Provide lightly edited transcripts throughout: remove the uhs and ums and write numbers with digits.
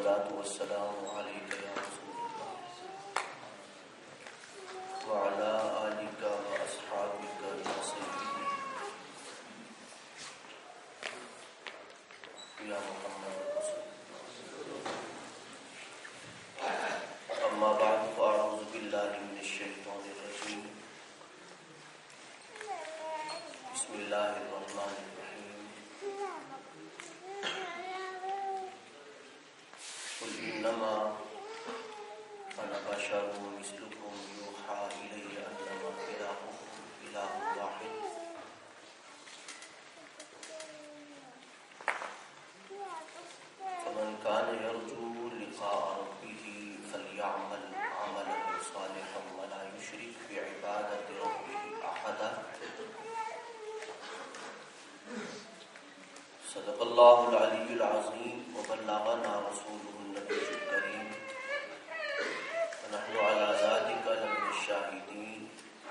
والصلاة والسلام عليك يا رسول الله وعلى آلك وأصحابك يا سيدي يا محمد رسول الله. أما بعد فأعوذ بالله من الشيطان الرجيم. بسم الله الرحمن الرحيم. قل إنما أنا بشر مثلكم يوحى إلي أنما إلهكم إله واحد فمن كان يرجو لقاء ربه فليعمل عملا صالحا ولا يشرك بعبادة ربه أحدا. صدق الله العلي العظيم وبلغنا رسوله النبي الكريم ونحن على ذلك لمن الشاهدين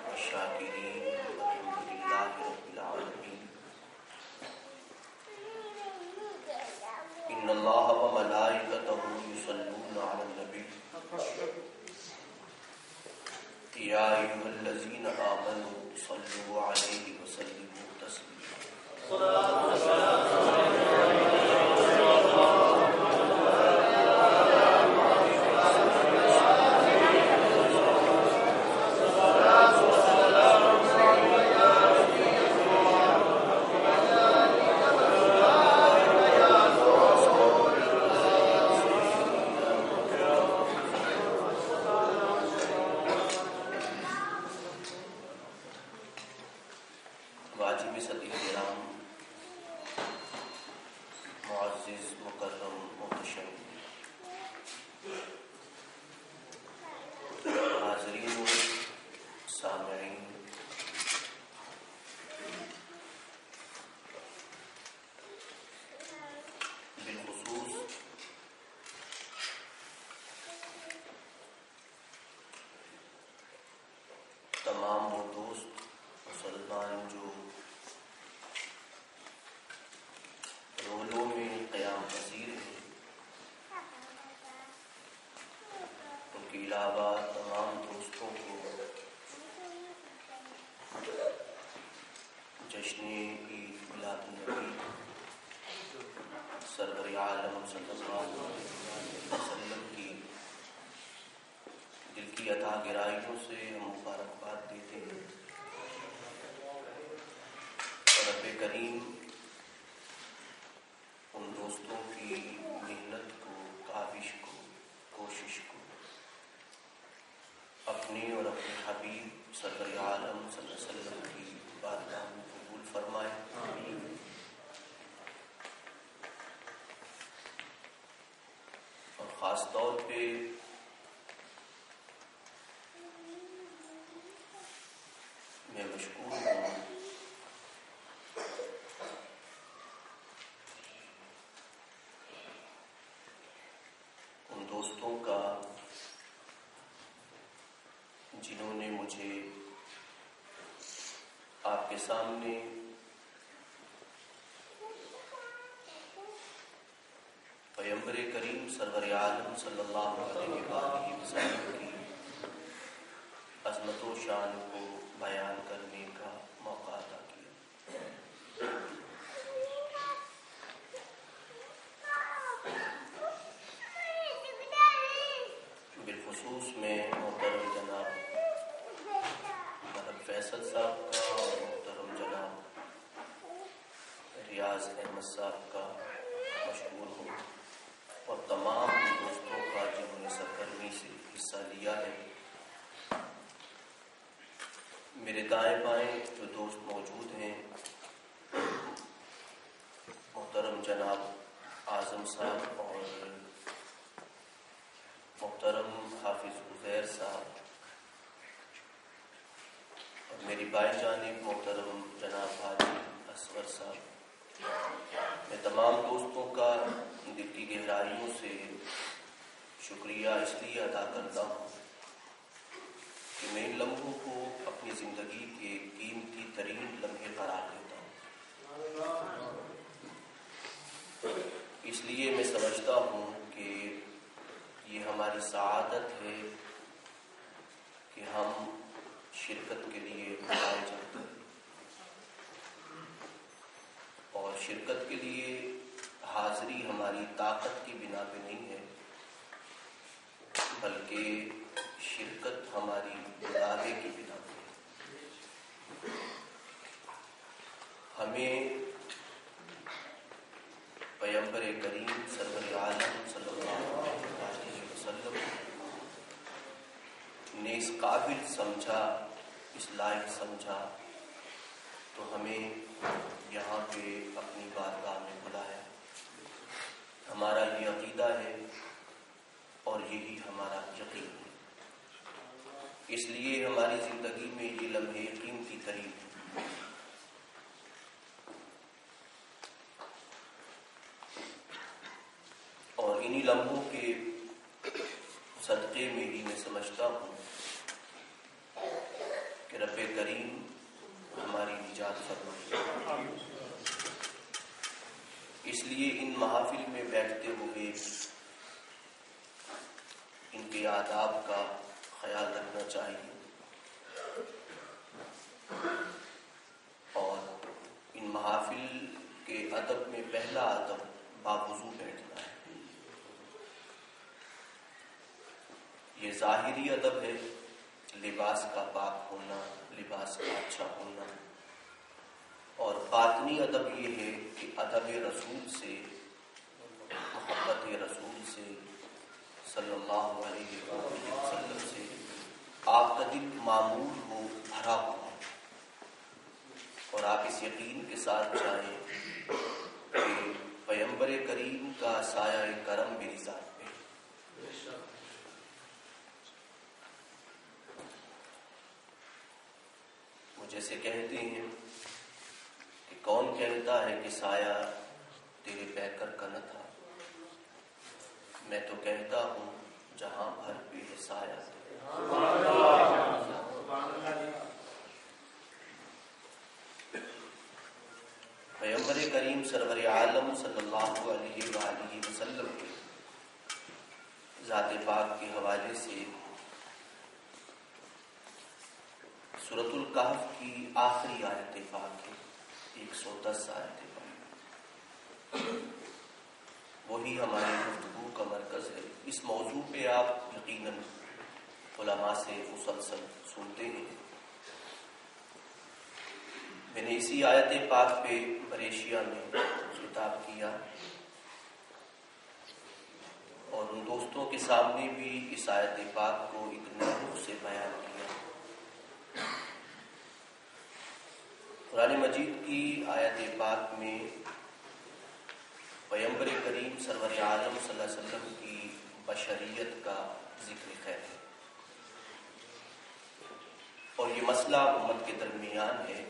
والشاكرين والحمد لله رب العالمين. إن الله وملائكته يصلون على النبي يا أيها الذين آمنوا صلوا عليه وسلموا تسليما. واجب صدی کرام، معزز مکرم محتشم حاضرین و سامعین، بالخصوص تمام وہ دوست مسلمان جو رولوں میں قیام پذیر ہیں، ان کے علاوہ تمام دوستوں کو جشن عید میلاد النبی سرور عالم صلی اللہ علیہ وسلم کی دل کی عطا گرائیوں سے ہم مبارکباد دیتے ہیں. رب کریم ان دوستوں کی محنت کو، کاوش کو، کوشش کو اپنے اور اپنے حبیب سرور عالم صلی اللہ علیہ وسلم کی بارگاہ میں قبول فرمائے. اور خاص طور پہ میں مشکور ہوں ان دوستوں کا جنہوں نے مجھے آپ کے سامنے پیغمبر کریم سرور عالم صلی اللہ علیہ وآلہ وسلم کی عظمت و شان کو بیان کرنے کا موقع عطا کیا. بالخصوص میں محترم جناب محمد فیصل صاحب کا اور محترم جناب ریاض احمد صاحب کا مشکور ہوں، اور تمام دوستوں کا جنہوں نے سرگرمی سے حصہ لیا ہے. میرے دائیں بائیں جو دوست موجود ہیں، محترم جناب اعظم صاحب اور محترم حافظ عزیر صاحب، اور میری بائیں جانب محترم جناب حاجی اصغر صاحب، میں تمام دوستوں کا دل کی گہرائیوں سے شکریہ اس لیے ادا کرتا ہوں کہ میں ان لمحوں کو اپنی زندگی کے قیمتی ترین لمحے قرار دیتا ہوں. اس لیے میں سمجھتا ہوں کہ سعادت ہے کہ ہم شرکت کے لیے بلائے جاتے ہیں، اور شرکت کے لیے حاضری ہماری طاقت کی بنا پہ نہیں ہے، بلکہ شرکت ہماری بلاوے کی بنا پہ ہے۔ ہمیں پیغمبر کریم سرور عالم صلی اللہ علیہ وسلم نے اس قابل سمجھا، اس لائق سمجھا، تو ہمیں یہاں پہ اپنی بارگاہ میں بلایا۔ ہمارا یہ عقیدہ ہے اور یہی ہمارا یقین ہے، اس لیے ہماری زندگی میں یہ لمحے قیمتی ترین ہے۔ اور انہی لمحوں کے صدقے میں ہی میں سمجھتا ہوں کہ رب کریم ہماری نجات فرمائے۔ اس لیے ان محافل میں بیٹھتے ہوئے ان کے آداب کا خیال رکھنا چاہیے، اور ان محافل کے ادب میں پہلا ادب باوضو بیٹھنا ہے۔ یہ ظاہری ادب ہے، لباس کا پاک ہونا، لباس کا اچھا ہونا، اور باطنی ادب یہ ہے کہ ادب رسول سے، محبت رسول سے صلی اللہ علیہ وآلہ وسلم سے آپ کا دل معمور ہو، بھرا ہوا، اور آپ اس یقین کے ساتھ جائیں کہ پیغمبر کریم کا سایہ کرم میری ذات پہ۔ وہ جیسے کہتے ہیں کہ کون کہتا ہے کہ سایہ تیرے پیکر کا نہ تھا، میں تو کہتا ہوں جہاں بھر پہ ہے سایہ پیغمبر کریم سرور عالم صلی اللہ علیہ وآلہ وسلم کے ذات پاک کے حوالے سے سورۃ الکہف کی آخری آیت پاک ہے، 110 آیت پاک، وہی ہماری گفتگو کا مرکز ہے۔ اس موضوع پہ آپ یقیناً علماء سے مسلسل سنتے ہیں۔ میں نے اسی آیت پاک پہ ملیشیا میں خطاب کیا، اور ان دوستوں کے سامنے بھی اس آیت پاک کو ایک نئے رخ سے بیان کیا۔ قرآن مجید کی آیت پاک میں پیغمبر کریم سرور عالم صلی اللہ علیہ وسلم کی بشریت کا ذکر خیر ہے، اور یہ مسئلہ امت کے درمیان ہے۔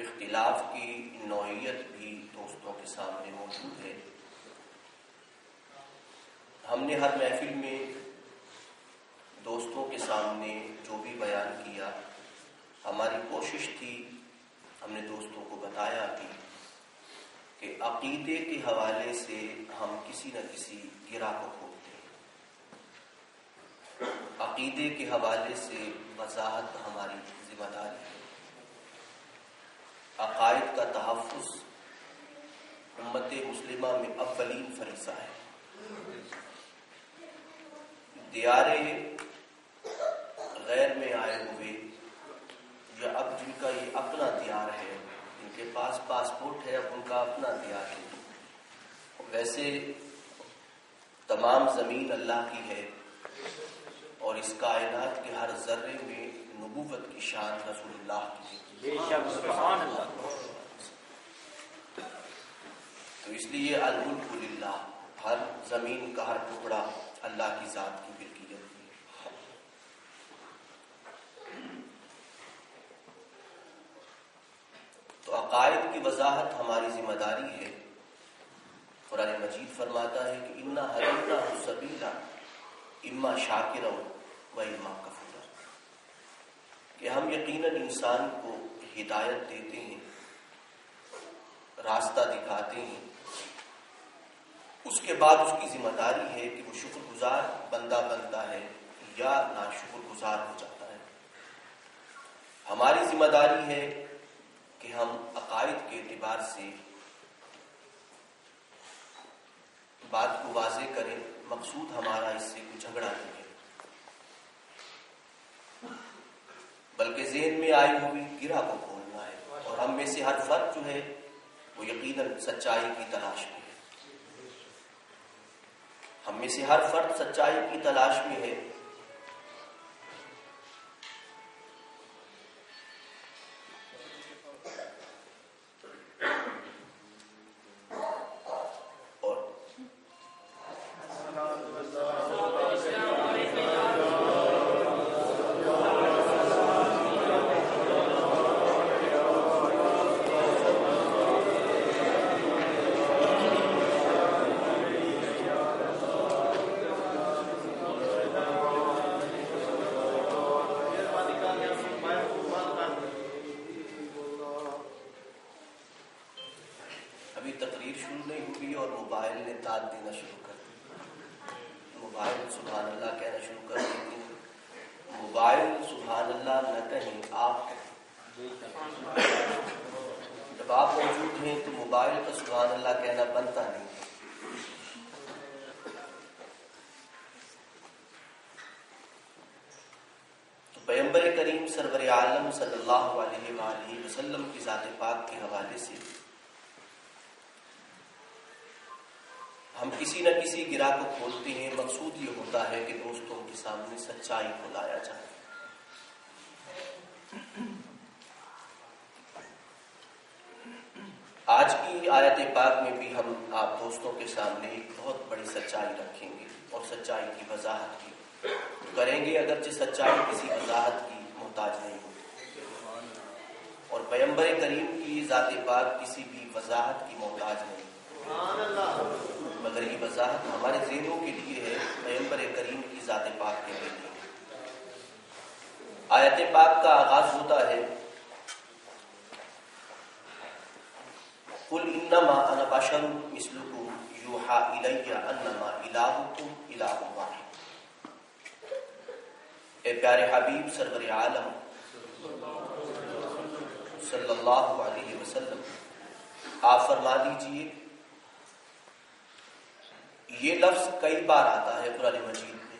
اختلاف کی نوعیت بھی دوستوں کے سامنے موجود ہے۔ ہم نے ہر محفل میں دوستوں کے سامنے جو بھی بیان کیا، ہماری کوشش تھی، ہم نے دوستوں کو بتایا بھی کہ عقیدے کے حوالے سے ہم کسی نہ کسی گرہ کو کھولتے ہیں۔ عقیدے کے حوالے سے وضاحت ہماری ذمہ داری ہے۔ عقائد کا تحفظ امت مسلمہ میں اولین فریضہ ہے۔ دیار غیر میں آئے ہوئے، یا اب جن کا یہ اپنا دیار ہے، جن کے پاس پاسپورٹ ہے، اب ان کا اپنا دیار ہے، ویسے تمام زمین اللہ کی ہے، اور اس کائنات کے ہر ذرے میں نبوت کی شان رسول اللہ کی ہے۔ سبحان اللہ۔ تو اس لیے الملک للہ، ہر زمین کا ہر ٹکڑا اللہ کی ذات کی ملکیت ہے۔ تو عقائد کی وضاحت ہماری ذمہ داری ہے۔ قرآن مجید فرماتا ہے کہ انا ہدیناہ السبیل اما شاکرا و اما کفورا، کہ ہم یقیناً انسان کو ہدایت دیتے ہیں، راستہ دکھاتے ہیں، اس کے بعد اس کی ذمہ داری ہے کہ وہ شکر گزار بندہ بنتا ہے یا ناشکر گزار ہو جاتا ہے۔ ہماری ذمہ داری ہے کہ ہم عقائد کے اعتبار سے بات کو واضح کریں، مقصود ہمارا اس سے کوئی جھگڑا نہیں ہے، بلکہ ذہن میں آئی ہوئی گرہ کو کھولنا ہے، اور ہم میں سے ہر فرد جو ہے وہ یقیناً سچائی کی تلاش میں ہے، ہم میں سے ہر فرد سچائی کی تلاش میں ہے۔ تقریر شروع نہیں ہوئی اور موبائل نے داد دینا شروع کر دی۔ موبائل سبحان اللہ کہنا شروع کر دیتی، موبائل سبحان اللہ نہ کہیں آپ کہیں، جب آپ موجود ہیں تو موبائل کا سبحان اللہ کہنا بنتا نہیں۔ تو پیغمبر کریم سرور عالم صلی اللہ علیہ وآلہ وسلم کی ذات پاک کے حوالے سے ہم کسی نہ کسی گرہ کو کھولتے ہیں، مقصود یہ ہوتا ہے کہ دوستوں کے سامنے سچائی کو لایا جائے۔ آج کی آیت پاک میں بھی ہم آپ دوستوں کے سامنے ایک بہت بڑی سچائی رکھیں گے اور سچائی کی وضاحت کی کریں گے، اگرچہ سچائی کسی وضاحت کی محتاج نہیں ہوتی، اور پیغمبر کریم کی ذات پاک کسی بھی وضاحت کی محتاج نہیں، مگر یہ وضاحت ہمارے ذہنوں کے لیے ہے، پیغمبر کریم کی ذات پاک کے لیے۔ آیت پاک کا آغاز ہوتا ہے قُلْ إِنَّمَا أَنَا بَشَرٌ مِثْلُكُمْ يُوحَىٰ إِلَيَّ أَنَّمَا إِلَٰهُكُمْ إِلَٰهٌ وَاحِدٌ۔ اے پیارے حبیب سرور عالم صلی اللہ علیہ وسلم، آپ فرما دیجئے، یہ لفظ کئی بار آتا ہے قرآن مجید میں،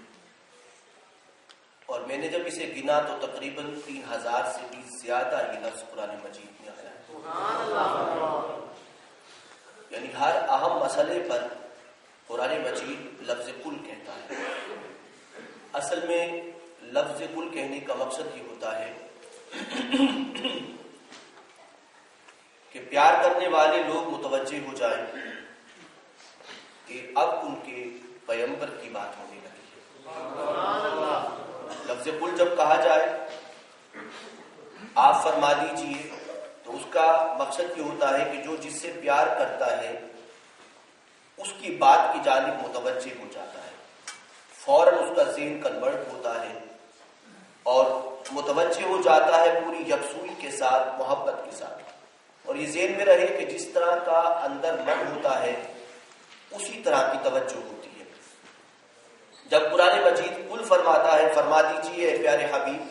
اور میں نے جب اسے گنا تو تقریباً 3000 سے بھی زیادہ یہ لفظ قرآن مجید میں آیا ہے۔ یعنی ہر اہم مسئلے پر قرآن مجید لفظ کل کہتا ہے۔ اصل میں لفظ کل کہنے کا مقصد یہ ہوتا ہے کہ پیار کرنے والے لوگ متوجہ ہو جائیں کہ اب ان کے پیغمبر کی بات ہونے لگی ہے۔ لفظ کل جب کہا جائے آپ فرما دیجئے تو اس کا مقصد یہ ہوتا ہے کہ جو جس سے پیار کرتا ہے اس کی بات کی جانب متوجہ ہو جاتا ہے، فوراً اس کا ذہن کنورٹ ہوتا ہے اور متوجہ ہو جاتا ہے پوری یکسوئی کے ساتھ، محبت کے ساتھ، اور یہ ذہن میں رہے کہ جس طرح کا اندر من ہوتا ہے اسی طرح کی توجہ ہوتی ہے۔ جب قرآن مجید کل فرماتا ہے، فرما دیجئے اے پیارے حبیب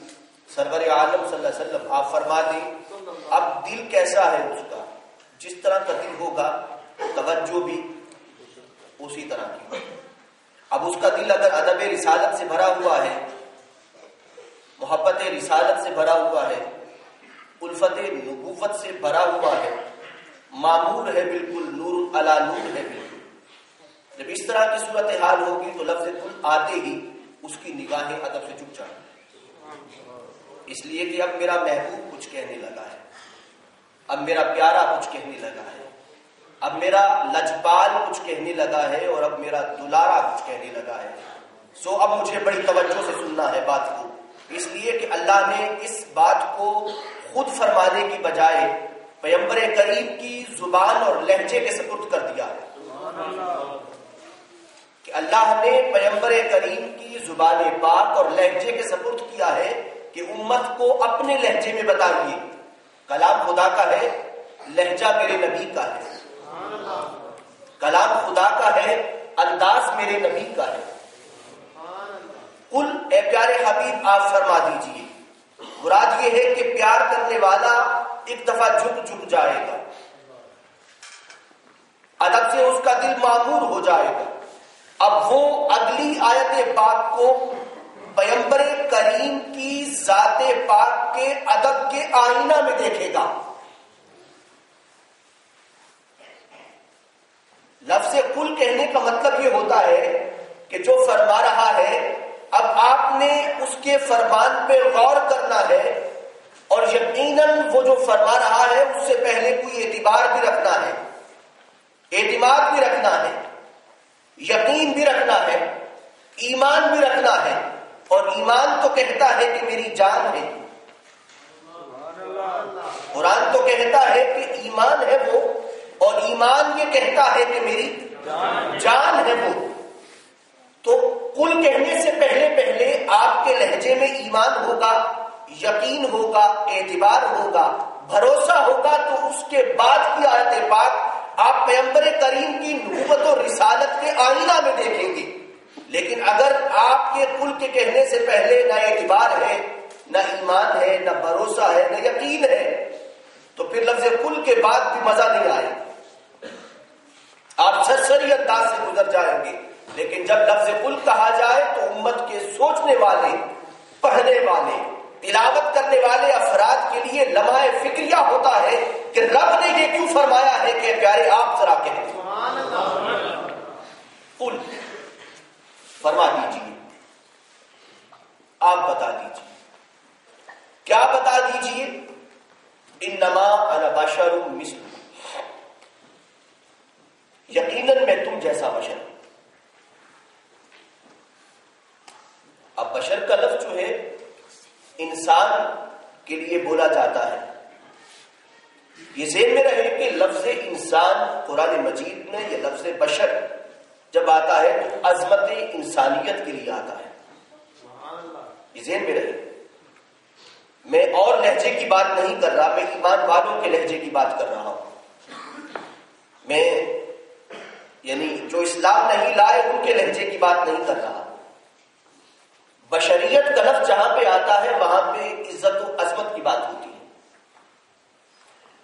سرور عالم صلی اللہ علیہ وسلم، آپ فرما دیں اب دل کیسا ہے اس کا، جس طرح کا دل ہوگا توجہ بھی اسی طرح کی ہوگی۔ اب اس کا دل اگر ادب رسالت سے بھرا ہوا ہے، محبت رسالت سے بھرا ہوا ہے، الفت نبوت سے بھرا ہوا ہے، معمول ہے بالکل، نور علی نور ہے بالکل، جب اس طرح کی صورتحال ہوگی تو لفظ کل آتے ہی اس کی نگاہیں ادب سے جھک جائیں، اس لیے کہ اب میرا محبوب کچھ کہنے لگا ہے، اب میرا پیارا کچھ کہنے لگا ہے، اب میرا لجپال کچھ کہنے لگا ہے، اور اب میرا دلارا کچھ کہنے لگا ہے، سو اب مجھے بڑی توجہ سے سننا ہے بات کو، اس لیے کہ اللہ نے اس بات کو خود فرمانے کی بجائے پیغمبر کریم کی زبان اور لہجے کے سپرد کر دیا ہے، کہ اللہ نے پیغمبر کریم کی زبان پاک اور لہجے کے سپرد کیا ہے کہ امت کو اپنے لہجے میں بتائیے، کلام خدا کا ہے، لہجہ میرے نبی کا ہے، کلام خدا کا ہے، انداز میرے نبی کا ہے۔ قل، اے پیارے حبیب آپ فرما دیجئے، مراد یہ ہے کہ پیار کرنے والا ایک دفعہ جھک جائے گا، ادب سے اس کا دل معمور ہو جائے گا۔ اب وہ اگلی آیت پاک کو پیغمبر کریم کی ذات پاک کے ادب کے آئینہ میں دیکھے گا۔ لفظ قل کہنے کا مطلب یہ ہوتا ہے کہ جو فرما رہا ہے اب آپ نے اس کے فرمان پہ غور کرنا ہے، اور یقیناً وہ جو فرما رہا ہے اس سے پہلے کوئی اعتبار بھی رکھنا ہے، اعتماد بھی رکھنا ہے، یقین بھی رکھنا ہے، ایمان بھی رکھنا ہے۔ اور ایمان تو کہتا ہے کہ میری جان ہے، قرآن تو کہتا ہے کہ ایمان ہے وہ، اور ایمان یہ کہتا ہے کہ میری جان ہے وہ۔ تو قل کہنے سے پہلے آپ کے لہجے میں ایمان ہوگا، یقین ہوگا، اعتبار ہوگا، بھروسہ ہوگا، تو اس کے بعد کی آیت پاک آپ پیغمبر کریم کی نبوت و رسالت کے آئینہ میں دیکھیں گے۔ لیکن اگر آپ کے قل کے کہنے سے پہلے نہ اعتبار ہے، نہ ایمان ہے، نہ بھروسہ ہے، نہ یقین ہے، تو پھر لفظ قل کے بعد بھی مزہ نہیں آئے، آپ سرسری انداز سے گزر جائیں گے۔ لیکن جب لفظ قل کہا جائے تو امت کے سوچنے والے، پڑھنے والے، تلاوت کرنے والے افراد کے لیے لمحہ فکریہ ہوتا ہے کہ رب نے یہ کیوں فرمایا ہے کہ پیارے آپ ذرا کہیں قل، فرما دیجیے، آپ بتا دیجیے، کیا بتا دیجیے؟ انما انا بشر مثلکم، یقیناً میں تم جیسا بشر ہوں۔ اب بشر کا لفظ جو ہے انسان کے لیے بولا جاتا ہے، یہ ذہن میں رہے کہ لفظ انسان قرآن مجید میں، یہ لفظ بشر جب آتا ہے تو عظمت انسانیت کے لیے آتا ہے، یہ ذہن میں رہے۔ میں اور لہجے کی بات نہیں کر رہا، میں ایمان والوں کے لہجے کی بات کر رہا ہوں، میں یعنی جو اسلام نہیں لائے ان کے لہجے کی بات نہیں کر رہا۔ بشریت کا لفظ جہاں پہ آتا ہے وہاں پہ عزت و عظمت کی بات ہوتی ہے۔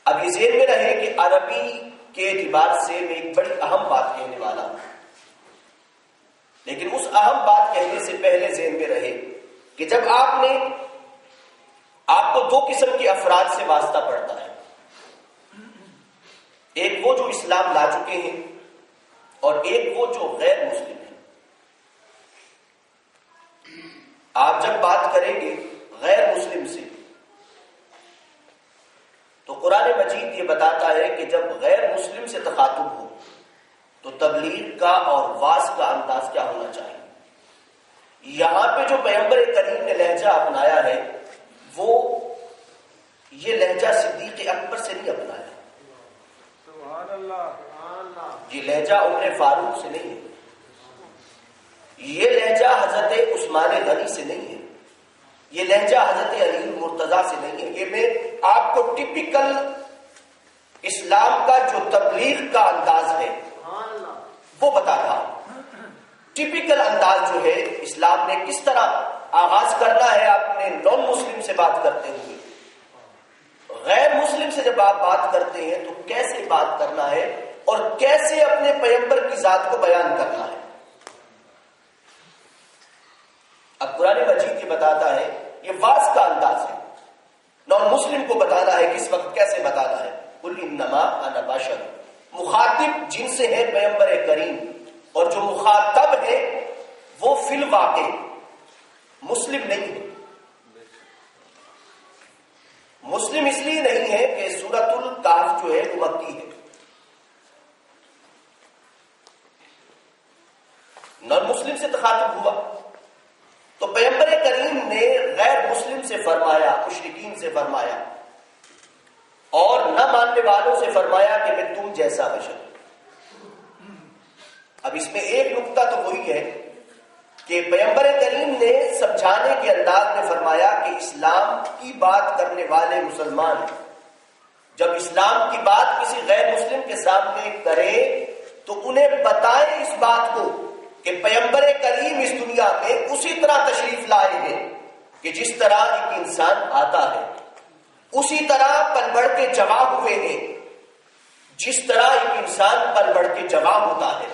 اب یہ ذہن میں رہے کہ عربی کے اعتبار سے میں ایک بڑی اہم بات کہنے والا ہوں، لیکن اس اہم بات کہنے سے پہلے ذہن میں رہے کہ جب آپ کو دو قسم کے افراد سے واسطہ پڑتا ہے، ایک وہ جو اسلام لا چکے ہیں اور ایک وہ جو غیر مسلم ہیں۔ آپ جب بات کریں گے غیر مسلم سے تو قرآن مجید یہ بتاتا ہے کہ جب غیر مسلم سے تخاطب ہو تو تبلیغ کا اور واعظ کا انداز کیا ہونا چاہیے۔ یہاں پہ جو پیغمبر کریم نے لہجہ اپنایا ہے وہ یہ لہجہ صدیق اکبر سے نہیں اپنایا، یہ لہجہ عمر فاروق سے نہیں ہے، یہ لہجہ حضرت عثمان غنی سے نہیں ہے، یہ لہجہ حضرت علی مرتضیٰ سے نہیں ہے۔ یہ میں آپ کو ٹپیکل اسلام کا جو تبلیغ کا انداز ہے وہ بتا رہا ہوں۔ ٹپیکل انداز جو ہے اسلام نے کس طرح آغاز کرنا ہے، آپ نے نان مسلم سے بات کرتے ہوئے، غیر مسلم سے جب آپ بات کرتے ہیں تو کیسے بات کرنا ہے اور کیسے اپنے پیغمبر کی ذات کو بیان کرنا ہے۔ اب قرآن مجید یہ بتاتا ہے، یہ واعظ کا انداز ہے، نان مسلم کو بتانا ہے کس وقت کیسے بتانا ہے۔ قل انما انا بشر، مخاطب جن سے ہے پیغمبر کریم، اور جو مخاطب ہے وہ فی الواقع مسلم نہیں ہے۔ مسلم اس لیے نہیں ہے کہ سورۃ الکہف جو ہے وہ مکی ہے، نان مسلم سے تخاطب ہوا تو پیغمبر کریم نے غیر مسلم سے فرمایا، مشرکین سے فرمایا، اور نہ ماننے والوں سے فرمایا کہ میں تم جیسا بشر۔ اب اس میں ایک نقطہ تو وہی ہے کہ پیغمبر کریم نے سمجھانے کے انداز میں فرمایا کہ اسلام کی بات کرنے والے مسلمان جب اسلام کی بات کسی غیر مسلم کے سامنے کرے تو انہیں بتائیں اس بات کو کہ پیغمبر کریم اس دنیا میں اسی طرح تشریف لائے ہیں کہ جس طرح ایک انسان آتا ہے، اسی طرح پل بڑھ کے جمع ہوئے ہیں جس طرح ایک انسان پل بڑھ کے جمع ہوتا ہے۔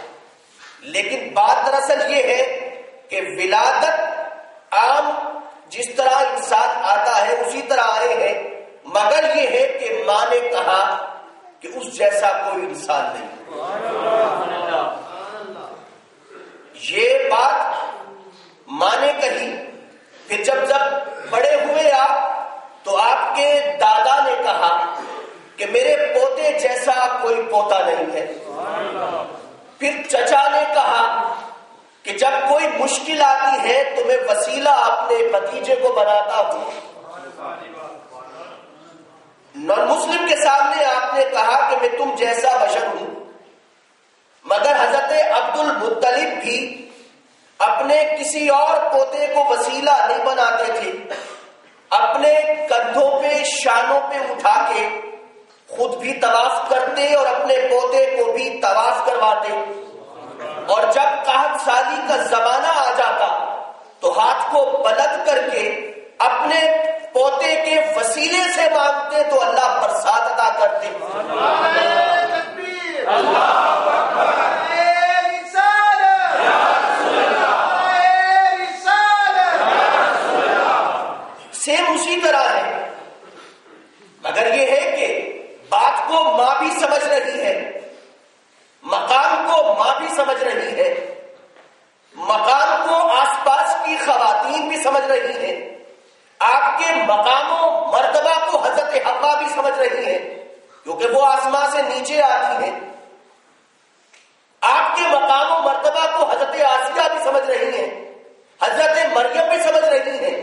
لیکن بات دراصل یہ ہے کہ ولادت عام جس طرح انسان آتا ہے اسی طرح آئے ہیں، مگر یہ ہے کہ ماں نے کہا کہ اس جیسا کوئی انسان نہیں۔ یہ بات ماں نے کہی، پھر جب بڑے ہوئے آپ تو آپ کے دادا نے کہا کہ میرے پوتے جیسا کوئی پوتا نہیں ہے۔ پھر چچا نے کہا کہ جب کوئی مشکل آتی ہے تو میں وسیلہ اپنے بھتیجے کو بناتا ہوں۔ نان مسلم کے سامنے آپ نے کہا کہ میں تم جیسا بشر ہوں، مگر حضرت عبد المطلب بھی اپنے کسی اور پوتے کو وسیلہ نہیں بناتے تھے، اپنے کندھوں پہ شانوں پہ اٹھا کے خود بھی طواف کرتے اور اپنے پوتے کو بھی طواف کرواتے، اور جب 61 سالی کا زمانہ آ جاتا تو ہاتھ کو بلند کر کے اپنے پوتے کے وسیلے سے مانگتے تو اللہ برسات عطا کرتے۔ سیم اسی طرح ہے، مگر یہ ہے کہ بات کو ماں بھی سمجھ رہی ہے، مقام کو ماں بھی سمجھ رہی ہے، مقام کو آس پاس کی خواتین بھی سمجھ رہی ہیں، آپ کے مقام و مرتبہ کو حضرت حوا بھی سمجھ رہی ہے کیونکہ وہ آسمان سے نیچے آتی ہے، آپ کے مقام و مرتبہ کو حضرت آسیہ بھی سمجھ رہی ہے، حضرت مریم بھی سمجھ رہی ہے،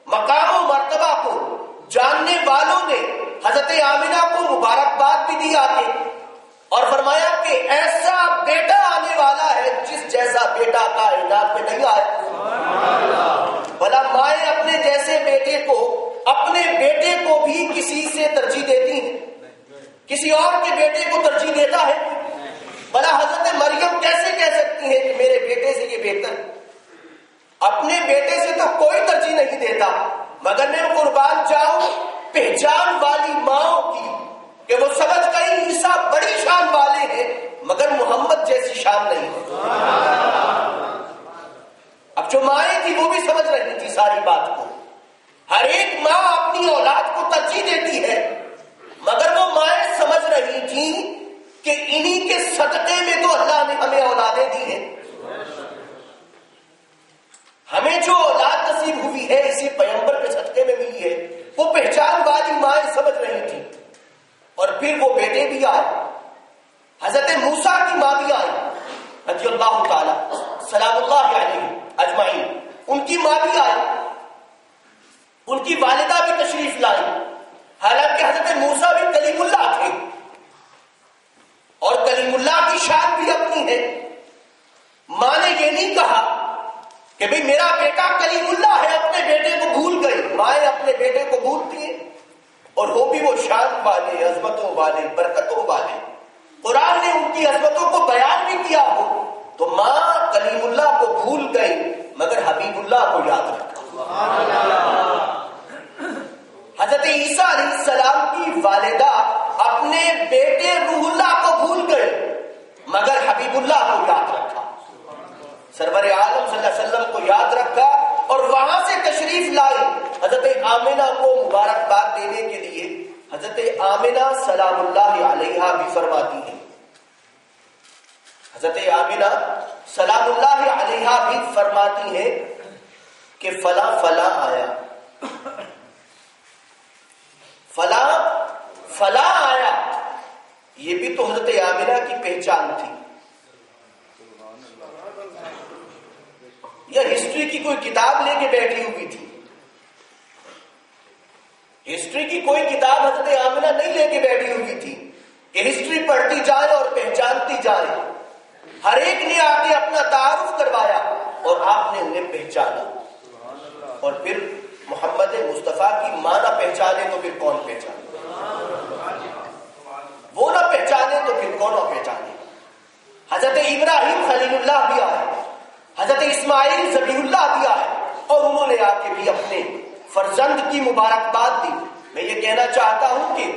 مقام و مرتبہ کو جاننے والوں نے حضرت آمنہ کو مبارکباد بھی دی آگے اور فرمایا کہ ایسا بیٹا آنے والا ہے جس جیسا بیٹا کائنات میں نہیں آیا۔ بھلا مائیں اپنے جیسے بیٹے کو، اپنے بیٹے کو بھی کسی سے ترجیح دیتی ہیں، کسی اور کے بیٹے کو ترجیح دیتا ہے؟ بھلا حضرت مریم کیسے کہہ سکتی ہے کہ میرے بیٹے سے یہ بہتر؟ اپنے بیٹے سے تو کوئی ترجیح نہیں دیتا، مگر میں قربان جاؤں پہچان والی ماں کی کہ وہ سمجھ گئی عیسیٰ بڑی شان والے ہیں مگر محمد جیسی شان نہیں ہے۔ اب جو مائیں تھی وہ بھی سمجھ رہی تھی ساری بات کو، ہر ایک ماں اپنی اولاد کو ترجیح دیتی ہے، مگر وہ مائیں سمجھ رہی تھی کہ انہی کے صدقے میں تو اللہ نے ہمیں اولادیں دی ہیں، ہمیں جو اولاد نصیب ہوئی ہے اسی پیغمبر کے صدقے میں ملی ہے۔ وہ پہچان والی مائیں سمجھ رہی تھی، اور پھر وہ بیٹے بھی آئے، حضرت موسیٰ کی ماں بھی آئی رضی اللہ تعالی سلام اللہ علیہ اجمعین، ان کی ماں بھی آئی، ان کی والدہ بھی تشریف لائی، حالانکہ حضرت موسیٰ بھی کلیم اللہ تھے اور کلیم اللہ کی شان بھی اپنی ہے۔ ماں نے یہ نہیں کہا کہ بھئی میرا بیٹا کلیم اللہ ہے، اپنے بیٹے کو بھول گئی، مائیں اپنے بیٹے کو بھولتی ہیں، اور وہ بھی وہ شان والے، عظمتوں والے، برکتوں والے، قرآن نے ان کی عظمتوں کو بیان بھی کیا ہو، تو ماں کلیم اللہ کو بھول گئی مگر حبیب اللہ کو یاد رکھا۔ حضرت عیسیٰ علیہ السلام کی والدہ اپنے بیٹے روح اللہ کو بھول گئے مگر حبیب اللہ کو یاد رکھا، سرور عالم صلی اللہ علیہ وسلم کو یاد رکھا، اور وہاں سے تشریف لائی حضرت آمنہ کو مبارکباد دینے کے لیے۔ حضرت آمنہ سلام اللہ علیہا بھی فرماتی ہیں، حضرت آمنہ سلام اللہ علیہا بھی فرماتی ہیں کہ فلاں فلاں آیا، فلاں فلاں آیا، یہ بھی تو حضرت آمنہ کی پہچان تھی۔ یا ہسٹری کی کوئی کتاب لے کے بیٹھی ہوئی تھی؟ ہسٹری کی کوئی کتاب حضرت آمنہ نہیں لے کے بیٹھی ہوئی تھی کہ ہسٹری پڑھتی جائے اور پہچانتی جائے، ہر ایک نے آ کے اپنا تعارف کروایا اور آپ نے انہیں پہچانا، اور پھر محمد مصطفیٰ کی ماں نہ پہچانے تو پھر کون پہچانے، وہ نہ پہچانے تو پھر کون نہ پہچانے۔ حضرت ابراہیم خلیل اللہ بھی آئے, حضرت اسماعیل ذبیح اللہ بھی آئے, اور انہوں نے آ کے بھی اپنے فرزند کی مبارکباد دی. میں یہ کہنا چاہتا ہوں کہ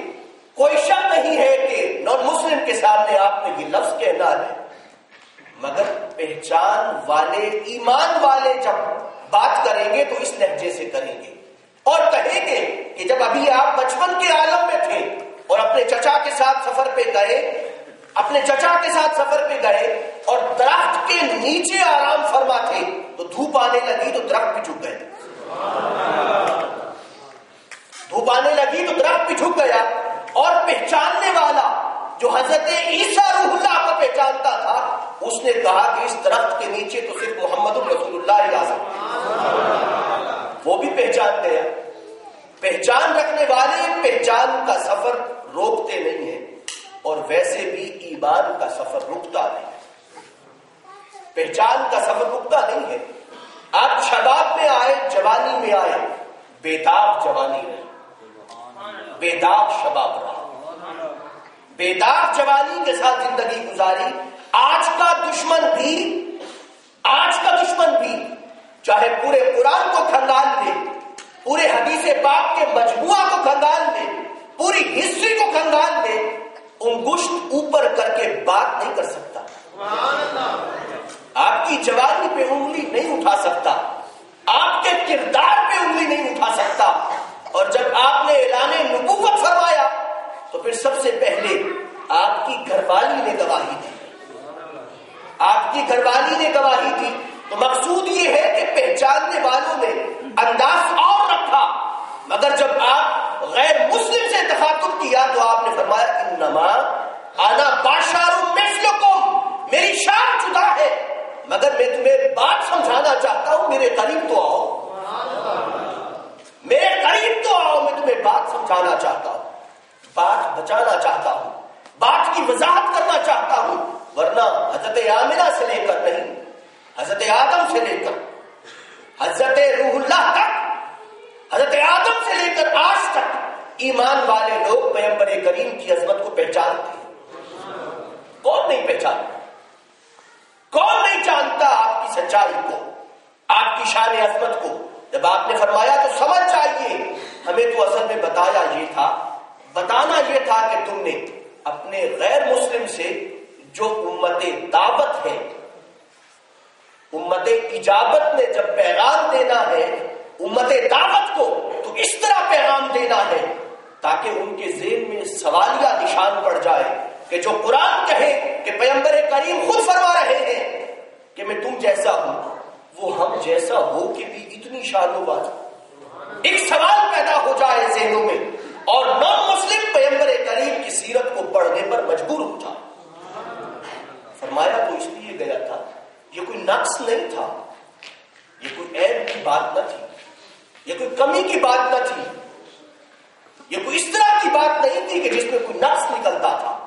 کوئی شک نہیں ہے کہ نان مسلم کے سامنے آپ نے یہ لفظ کہنا ہے, مگر پہچان والے, ایمان والے جب بات کریں گے تو اس لہجے سے کریں گے, اور کہیں گے کہ جب ابھی آپ بچپن کے عالم میں تھے اور اپنے چچا کے ساتھ سفر پہ گئے, اور درخت کے نیچے آرام فرما تھے, تو دھوپ آنے لگی تو درخت بھی جھک گئے, دھوپ آنے لگی تو درخت بھی جھک گیا. اور پہچاننے والا جو حضرت عیسیٰ روح اللہ کو پہچانتا تھا, اس نے کہا کہ اس درخت کے نیچے تو صرف محمد رسول اللہ آ سکتے, وہ بھی پہچان گیا. پہچان رکھنے والے پہچان کا سفر روکتے نہیں ہیں, اور ویسے بھی ایمان کا سفر رکتا نہیں, پہچان کا سفر رکتا نہیں ہے. آپ شباب میں آئے, جوانی میں آئے, بیداغ جوانی رہی, بیداغ شباب رہا, بیداغ جوانی کے ساتھ زندگی گزاری. آج کا دشمن بھی چاہے پورے قرآن کو کھنگال لے, پورے حدیث پاک کے مجموعہ کو کھنگال لے, پوری ہسٹری کو کھنگال لے, انگشت اوپر کر کے بات نہیں کر سکتا. آپ کی جوانی پہ انگلی نہیں اٹھا سکتا, آپ کے کردار پہ انگلی نہیں اٹھا سکتا. اور جب آپ نے اعلان نبوت فرمایا تو پھر سب سے پہلے آپ کی گھر والی نے گواہی دی, آپ کی گھر والی نے گواہی دی. تو مقصود یہ ہے کہ پہچاننے والوں نے انداز اور رکھا, مگر جب آپ غیر مسلم سے تخاطب کیا تو آپ نے فرمایا انما انا بشر مثلکم, میری شان جدا ہے, مگر میں تمہیں بات سمجھانا چاہتا ہوں, میرے قریب تو آؤ, میرے قریب تو آؤ, میں تمہیں بات سمجھانا چاہتا ہوں, بات بچانا چاہتا ہوں, بات کی وضاحت کرنا چاہتا ہوں. ورنہ حضرت آمنہ سے لے کر نہیں, حضرت آدم سے لے کر حضرت روح اللہ تک, حضرت آدم سے لے کر آج تک ایمان والے لوگ پیغمبر کریم کی عظمت کو پہچانتے ہیں. کون نہیں پہچانتا, کون نہیں جانتا آپ کی سچائی کو, آپ کی شان عظمت کو. جب آپ نے فرمایا تو سمجھ جائیے, ہمیں تو اصل میں بتانا یہ تھا کہ تم نے اپنے غیر مسلم سے جو امت دعوت ہے, امت اجابت میں جب پیغام دینا ہے امت دعوت کو, تو اس طرح پیغام دینا ہے تاکہ ان کے ذہن میں سوالیہ نشان پڑ جائے کہ جو قرآن کہے کہ پیغمبر کریم خود فرما رہے ہیں کہ میں تم جیسا ہوں, وہ ہم جیسا ہو کے بھی اتنی شان و باز, ایک سوال پیدا ہو جائے ذہنوں میں, اور نان مسلم پیغمبر کریم کی سیرت کو پڑھنے پر مجبور ہو جائے. فرمایا تو اس لیے گیا تھا, یہ کوئی نقص نہیں تھا, یہ کوئی عیب کی بات نہ تھی, یہ کوئی کمی کی بات نہ تھی, یہ کوئی اس طرح کی بات نہیں تھی کہ جس میں کوئی نقص نکلتا تھا.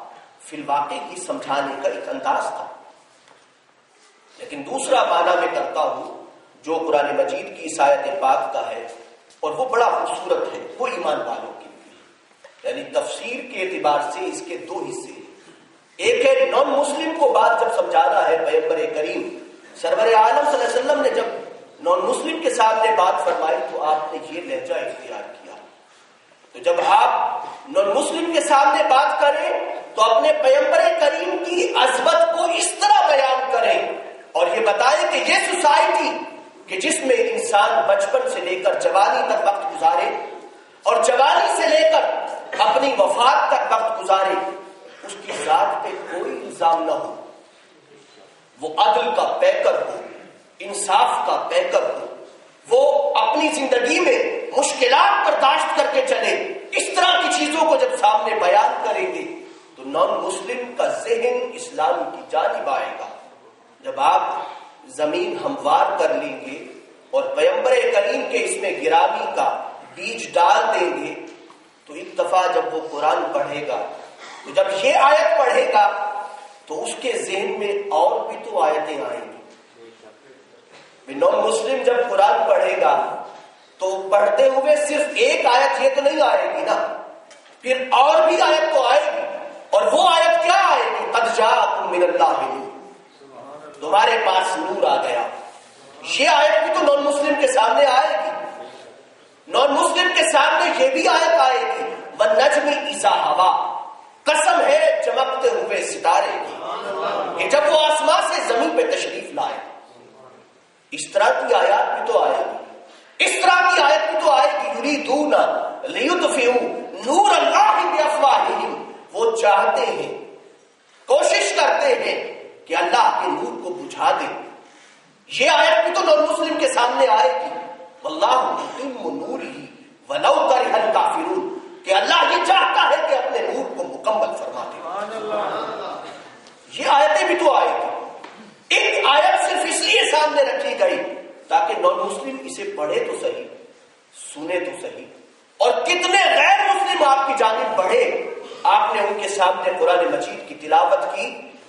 فی الواقع کی سمجھانے کا ایک انداز تھا. لیکن دوسرا معنی میں کرتا ہوں جو قرآن مجید کی اس آیت پاک کا ہے, اور وہ بڑا خوبصورت ہے, وہ ایمان والوں کے لیے. یعنی تفسیر کے اعتبار سے اس کے دو حصے ہیں. ایک ہے نان مسلم کو بات جب سمجھانا ہے, پیغمبر کریم سرور عالم صلی اللہ علیہ وسلم نے جب نان مسلم کے سامنے بات فرمائی تو آپ نے یہ لہجہ اختیار کیا. تو جب آپ نان مسلم کے سامنے بات کریں تو اپنے پیغمبر کریم کی عظمت کو اس طرح بیان کریں اور یہ بتائیں کہ یہ سوسائٹی کہ جس میں انسان بچپن سے لے کر جوانی تک وقت گزارے اور جوانی سے لے کر اپنی وفات تک وقت گزارے, اس کی ذات پہ کوئی الزام نہ ہو, وہ عدل کا پیکر ہو, انصاف کا پیکر ہو, وہ اپنی زندگی میں مشکلات برداشت کر کے چلے. اس طرح کی چیزوں کو جب سامنے بیان کریں گے تو نان مسلم کا ذہن اسلام کی جانب آئے گا. جب آپ زمین ہموار کر لیں گے اور پیغمبر کریم کے اس میں گرامی کا بیج ڈال دیں گے تو ایک دفعہ جب وہ قرآن پڑھے گا, تو جب یہ آیت پڑھے گا تو اس کے ذہن میں اور بھی تو آیتیں آئیں گی. نان مسلم جب قرآن پڑھے گا تو پڑھتے ہوئے صرف ایک آیت یہ تو نہیں آئے گی نا, پھر اور بھی آیت تو آئے گی. اور وہ آیت کیا آئے گی؟ قد جاءکم من اللہ نور, تمہارے پاس نور آ گیا. یہ آیت بھی تو نان مسلم کے سامنے آئے گی. نان مسلم کے سامنے یہ بھی آیت آئے گی وَالنَّجْمِ إِذَا هَوَىٰ. قسم ہے چمکتے ہوئے ستارے کی کہ جب وہ آسمان سے زمین پہ تشریف لائے. اس طرح کی آیات بھی تو آئے گی. اس طرح کی آیت بھی تو آئے گی یُرِیدُونَ لِیُطْفِئُوا نُورَ اللَّهِ بِأَفْوَاهِهِمْ. وہ چاہتے ہیں، کوشش کرتے ہیں کہ اللہ کے نور کو بجھا دیں. یہ آیت بھی تو نان مسلم کے سامنے آئے گی واللہ متم نورہ ولو کرہ الکافرون. کہ اللہ یہ چاہتا ہے کہ اپنے نور کو مکمل فرما دے. یہ آیتیں بھی تو آئے گی. ایک آیت صرف اس لیے سامنے رکھی گئی تاکہ نان مسلم اسے پڑھے تو صحیح، سنے تو صحیح. اور کتنے غیر مسلم آپ کی جانب بڑھے. آپ نے ان کے سامنے قرآن مجید کی تلاوت کی،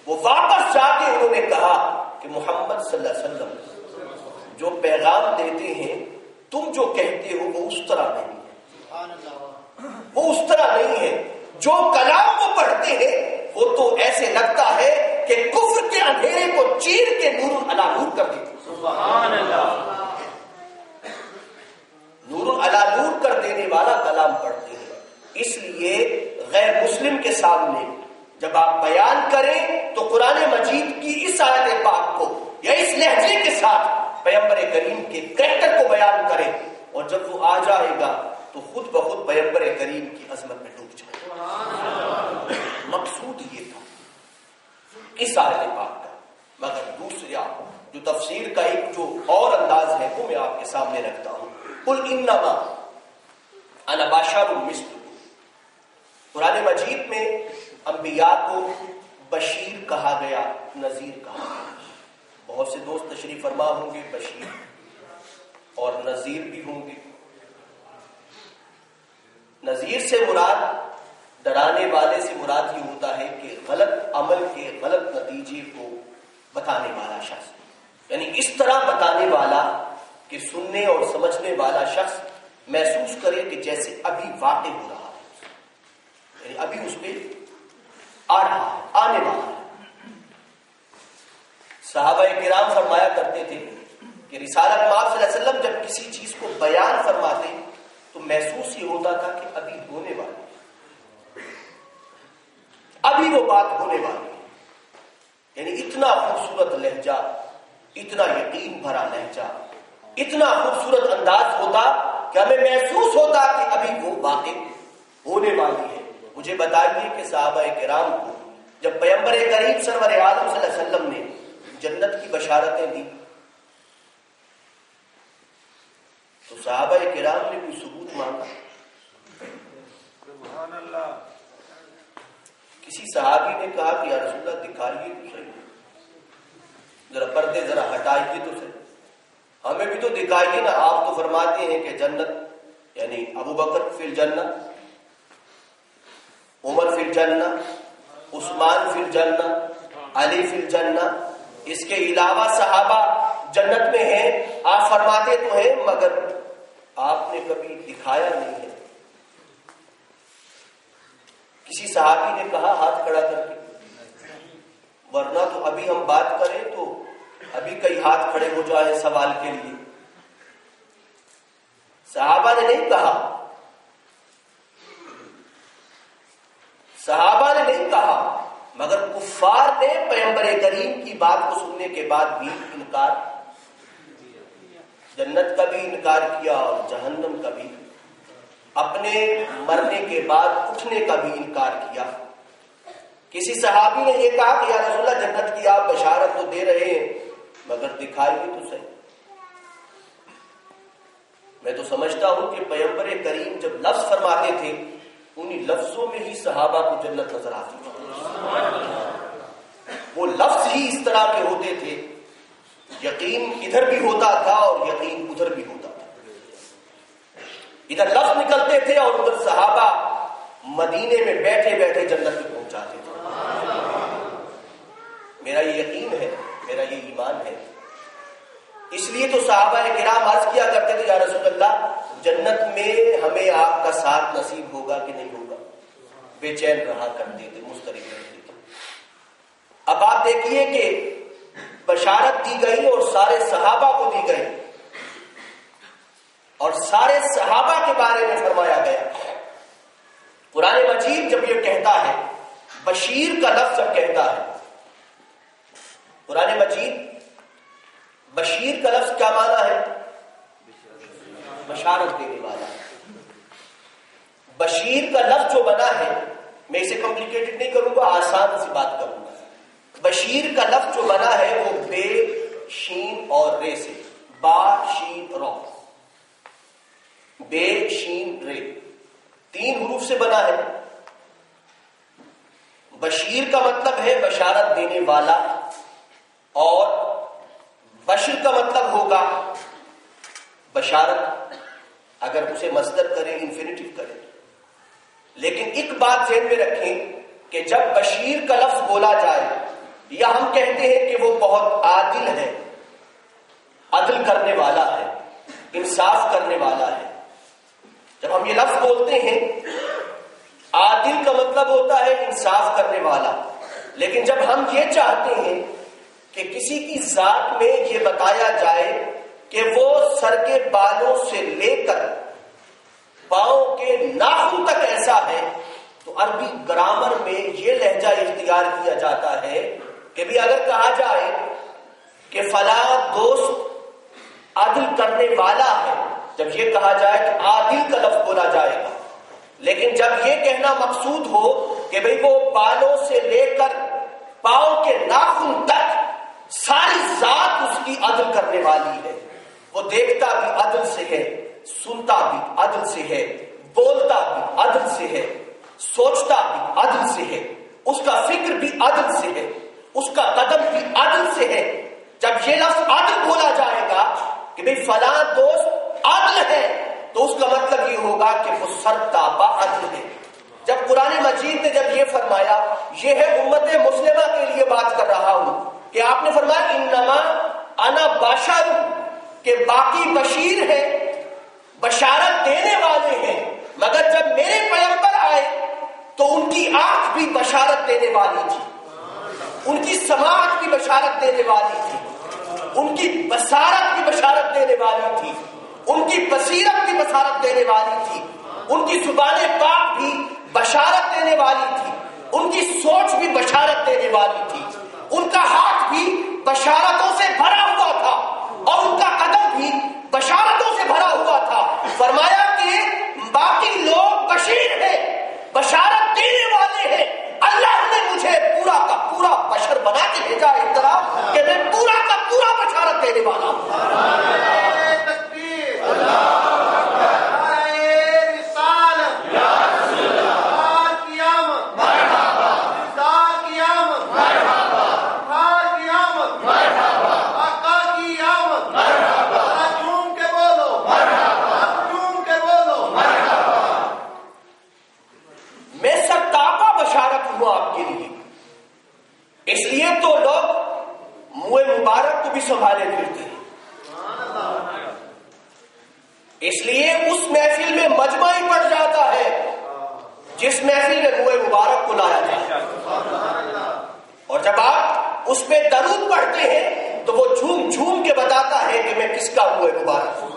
وہ واپس جا کے انہوں نے کہا کہ محمد صلی اللہ علیہ وسلم جو پیغام دیتے ہیں تم جو کہتے ہو وہ اس طرح نہیں ہے. وہ اس طرح نہیں ہے. جو کلام وہ پڑھتے ہیں وہ تو ایسے لگتا ہے کہ کفر کے اندھیرے کو چیر کے نور علی نور کر دیتے. سبحان اللہ. نور علی نور کر دینے والا کلام پڑھتے ہیں. اس لیے غیر مسلم کے سامنے جب آپ بیان کریں تو قرآن مجید کی اس آیت پاک کو یا اس لہجے کے ساتھ پیغمبر کریم کے کریکٹر کو بیان کریں. اور جب وہ آ جائے گا تو خود بخود پیغمبر کریم کی عظمت میں ڈوب جائے گا. مقصود یہ تھا اس آیت پاک کا. مگر دوسرا جو تفسیر کا ایک جو اور انداز ہے وہ میں آپ کے سامنے رکھتا ہوں. قل انما انا بشر مثلکم. قرآن مجید میں انبیاء کو بشیر کہا گیا، نذیر کہا گیا. بہت سے دوست تشریف فرما ہوں گے بشیر اور نذیر بھی ہوں گے. نذیر سے مراد، ڈرانے والے سے مراد یہ ہوتا ہے کہ غلط عمل کے غلط نتیجے کو بتانے والا شخص، یعنی اس طرح بتانے والا کہ سننے اور سمجھنے والا شخص محسوس کرے کہ جیسے ابھی واقع ہو رہا ہے، یعنی ابھی اس پہ آ رہا ہے، آنے والا ہے. صحابہ کرام فرمایا کرتے تھے کہ رسالت مآب صلی اللہ علیہ وسلم جب کسی چیز کو بیان فرماتے تو محسوس یہ ہوتا تھا کہ ابھی ہونے والی ہے، ابھی وہ بات ہونے والی ہے. یعنی اتنا خوبصورت لہجہ، اتنا یقین بھرا لہجہ، اتنا خوبصورت انداز ہوتا کہ ہمیں محسوس ہوتا کہ ابھی وہ واقع ہونے والی ہے. مجھے بتائیے کہ صحابہ کرام کو جب پیغمبر کریم سرور عالم صلی اللہ علیہ وسلم نے جنت کی بشارتیں دی تو صحابہ کرام نے کوئی ثبوت مانگا؟ سبحان اللہ. کسی صحابی نے کہا کہ یا رسول اللہ دکھائیے تو صحیح، ذرا پردے ذرا ہٹائیے تو صحیح، ہمیں بھی تو دکھائیے نا. آپ تو فرماتے ہیں کہ جنت یعنی ابو بکر فی الجنہ، عمر فی الجنہ، عثمان فی الجنہ، علی فی الجنہ، اس کے علاوہ صحابہ جنت میں ہیں. آپ فرماتے تو ہیں مگر آپ نے کبھی دکھایا نہیں ہے. کسی صحابی نے کہا ہاتھ کھڑا کر کے، ورنہ تو ابھی ہم بات کریں تو ابھی کئی ہاتھ کھڑے ہو جائے سوال کے لیے. صحابہ نے نہیں کہا، صحابہ نے نہیں کہا، مگر کفار نے پیغمبر کریم کی بات کو سننے کے بعد بھی انکار، جنت کا بھی انکار کیا اور جہنم کا بھی، اپنے مرنے کے بعد اٹھنے کا بھی انکار کیا. کسی صحابی نے یہ کہا کہ یا رسول اللہ جنت کی آپ بشارت تو دے رہے ہیں مگر دکھائیے تو صحیح. میں تو سمجھتا ہوں کہ پیغمبر کریم جب لفظ فرماتے تھے انہی لفظوں میں ہی صحابہ کو جنت نظر آتی تھی. وہ لفظ ہی اس طرح کے ہوتے تھے، یقین ادھر بھی ہوتا تھا اور یقین ادھر بھی ہوتا تھا. ادھر لفظ نکلتے تھے اور ادھر صحابہ مدینے میں بیٹھے بیٹھے جنت میں پہنچاتے تھے. میرا یہ یقین ہے، میرا یہ ایمان ہے. اس لیے تو صحابہ کرام عرض کیا کرتے تھے یا رسول اللہ جنت میں ہمیں آپ کا ساتھ نصیب ہوگا کہ نہیں ہوگا. بے چین رہا کرتے تھے، مضطرب رہتے تھے. اب آپ دیکھیے کہ بشارت دی گئی اور سارے صحابہ کو دی گئی، اور سارے صحابہ کے بارے میں فرمایا گیا۔ قرآن مجید جب یہ کہتا ہے، بشیر کا لفظ جب کہتا ہے، قرآن مجید بشیر کا لفظ کیا معنی ہے؟ بشارت دینے والا۔ بشیر کا لفظ جو بنا ہے، میں اسے کمپلیکیٹڈ نہیں کروں گا، آسان سی بات کروں گا۔ بشیر کا لفظ جو بنا ہے وہ بے، شین اور رے سے، با شین رو، بے شین رے، 3 حروف سے بنا ہے۔ بشیر کا مطلب ہے بشارت دینے والا، اور بشر کا مطلب ہوگا بشارت، اگر اسے مصدر کریں، انفینیٹیو کریں۔ لیکن ایک بات ذہن میں رکھیں کہ جب بشیر کا لفظ بولا جائے، یا ہم کہتے ہیں کہ وہ بہت عادل ہے، عدل کرنے والا ہے، انصاف کرنے والا ہے، جب ہم یہ لفظ بولتے ہیں، عادل کا مطلب ہوتا ہے انصاف کرنے والا۔ لیکن جب ہم یہ چاہتے ہیں کہ کسی کی ذات میں یہ بتایا جائے کہ وہ سر کے بالوں سے لے کر پاؤں کے ناخن تک ایسا ہے، تو عربی گرامر میں یہ لہجہ اختیار کیا جاتا ہے کہ بھی اگر کہا جائے کہ فلاں دوست عدل کرنے والا ہے، جب یہ کہا جائے کہ عادل کا لفظ بولا جائے گا۔ لیکن جب یہ کہنا مقصود ہو کہ بھئی وہ بالوں سے لے کر پاؤں کے ناخن تک ساری ذات اس کی عدل کرنے والی ہے، وہ دیکھتا بھی عدل سے ہے، سنتا بھی عدل سے ہے، بولتا بھی عدل سے ہے، سوچتا بھی عدل سے ہے، اس کا فکر بھی عدل سے ہے، اس کا قدم بھی عدل سے ہے۔ جب یہ لفظ عدل بولا جائے گا کہ بھئی فلاں دوست عدل ہے، تو اس کا مطلب یہ ہوگا کہ وہ سرتاپا عدل ہے۔ جب قرآن مجید نے جب یہ فرمایا، یہ ہے امت مسلمہ کے لیے بات کر رہا ہوں کہ آپ نے فرمایا انما انا بشر، کہ باقی بشیر ہیں، بشارت دینے والے ہیں، مگر جب میرے پیغمبر آئے تو ان کی آنکھ بھی بشارت دینے والی تھی، ان کی سماعت بھی بشارت دینے والی تھی، ان کی بصارت بھی بشارت دینے والی تھی، ان کی بصیرت بھی بشارت دینے والی تھی، ان کی زبان پاک بھی بشارت دینے والی تھی، ان کی سوچ بھی بشارت دینے والی تھی، ان کا ہاتھ بھی بشارتوں سے بھرا ہوا تھا، اور ان کا قدم بھی بشارتوں سے بھرا ہوا تھا۔ فرمایا کہ باقی لوگ بشیر ہیں، بشارت دینے والے ہیں، اللہ نے مجھے پورا کا پورا بشر بنا کے بھیجا اس طرح کہ میں پورا کا پورا بشارت دینے والا ہوں۔ اس لیے تو لوگ منہ مبارک کو بھی سنبھالے پھرتے ہیں، اس لیے اس محفل میں مجمع ہی پڑ جاتا ہے جس محفل میں منہ مبارک کو لایا جائے، اور جب آپ اس پہ درود پڑھتے ہیں تو وہ جھوم جھوم کے بتاتا ہے کہ میں کس کا منہ مبارک ہوں۔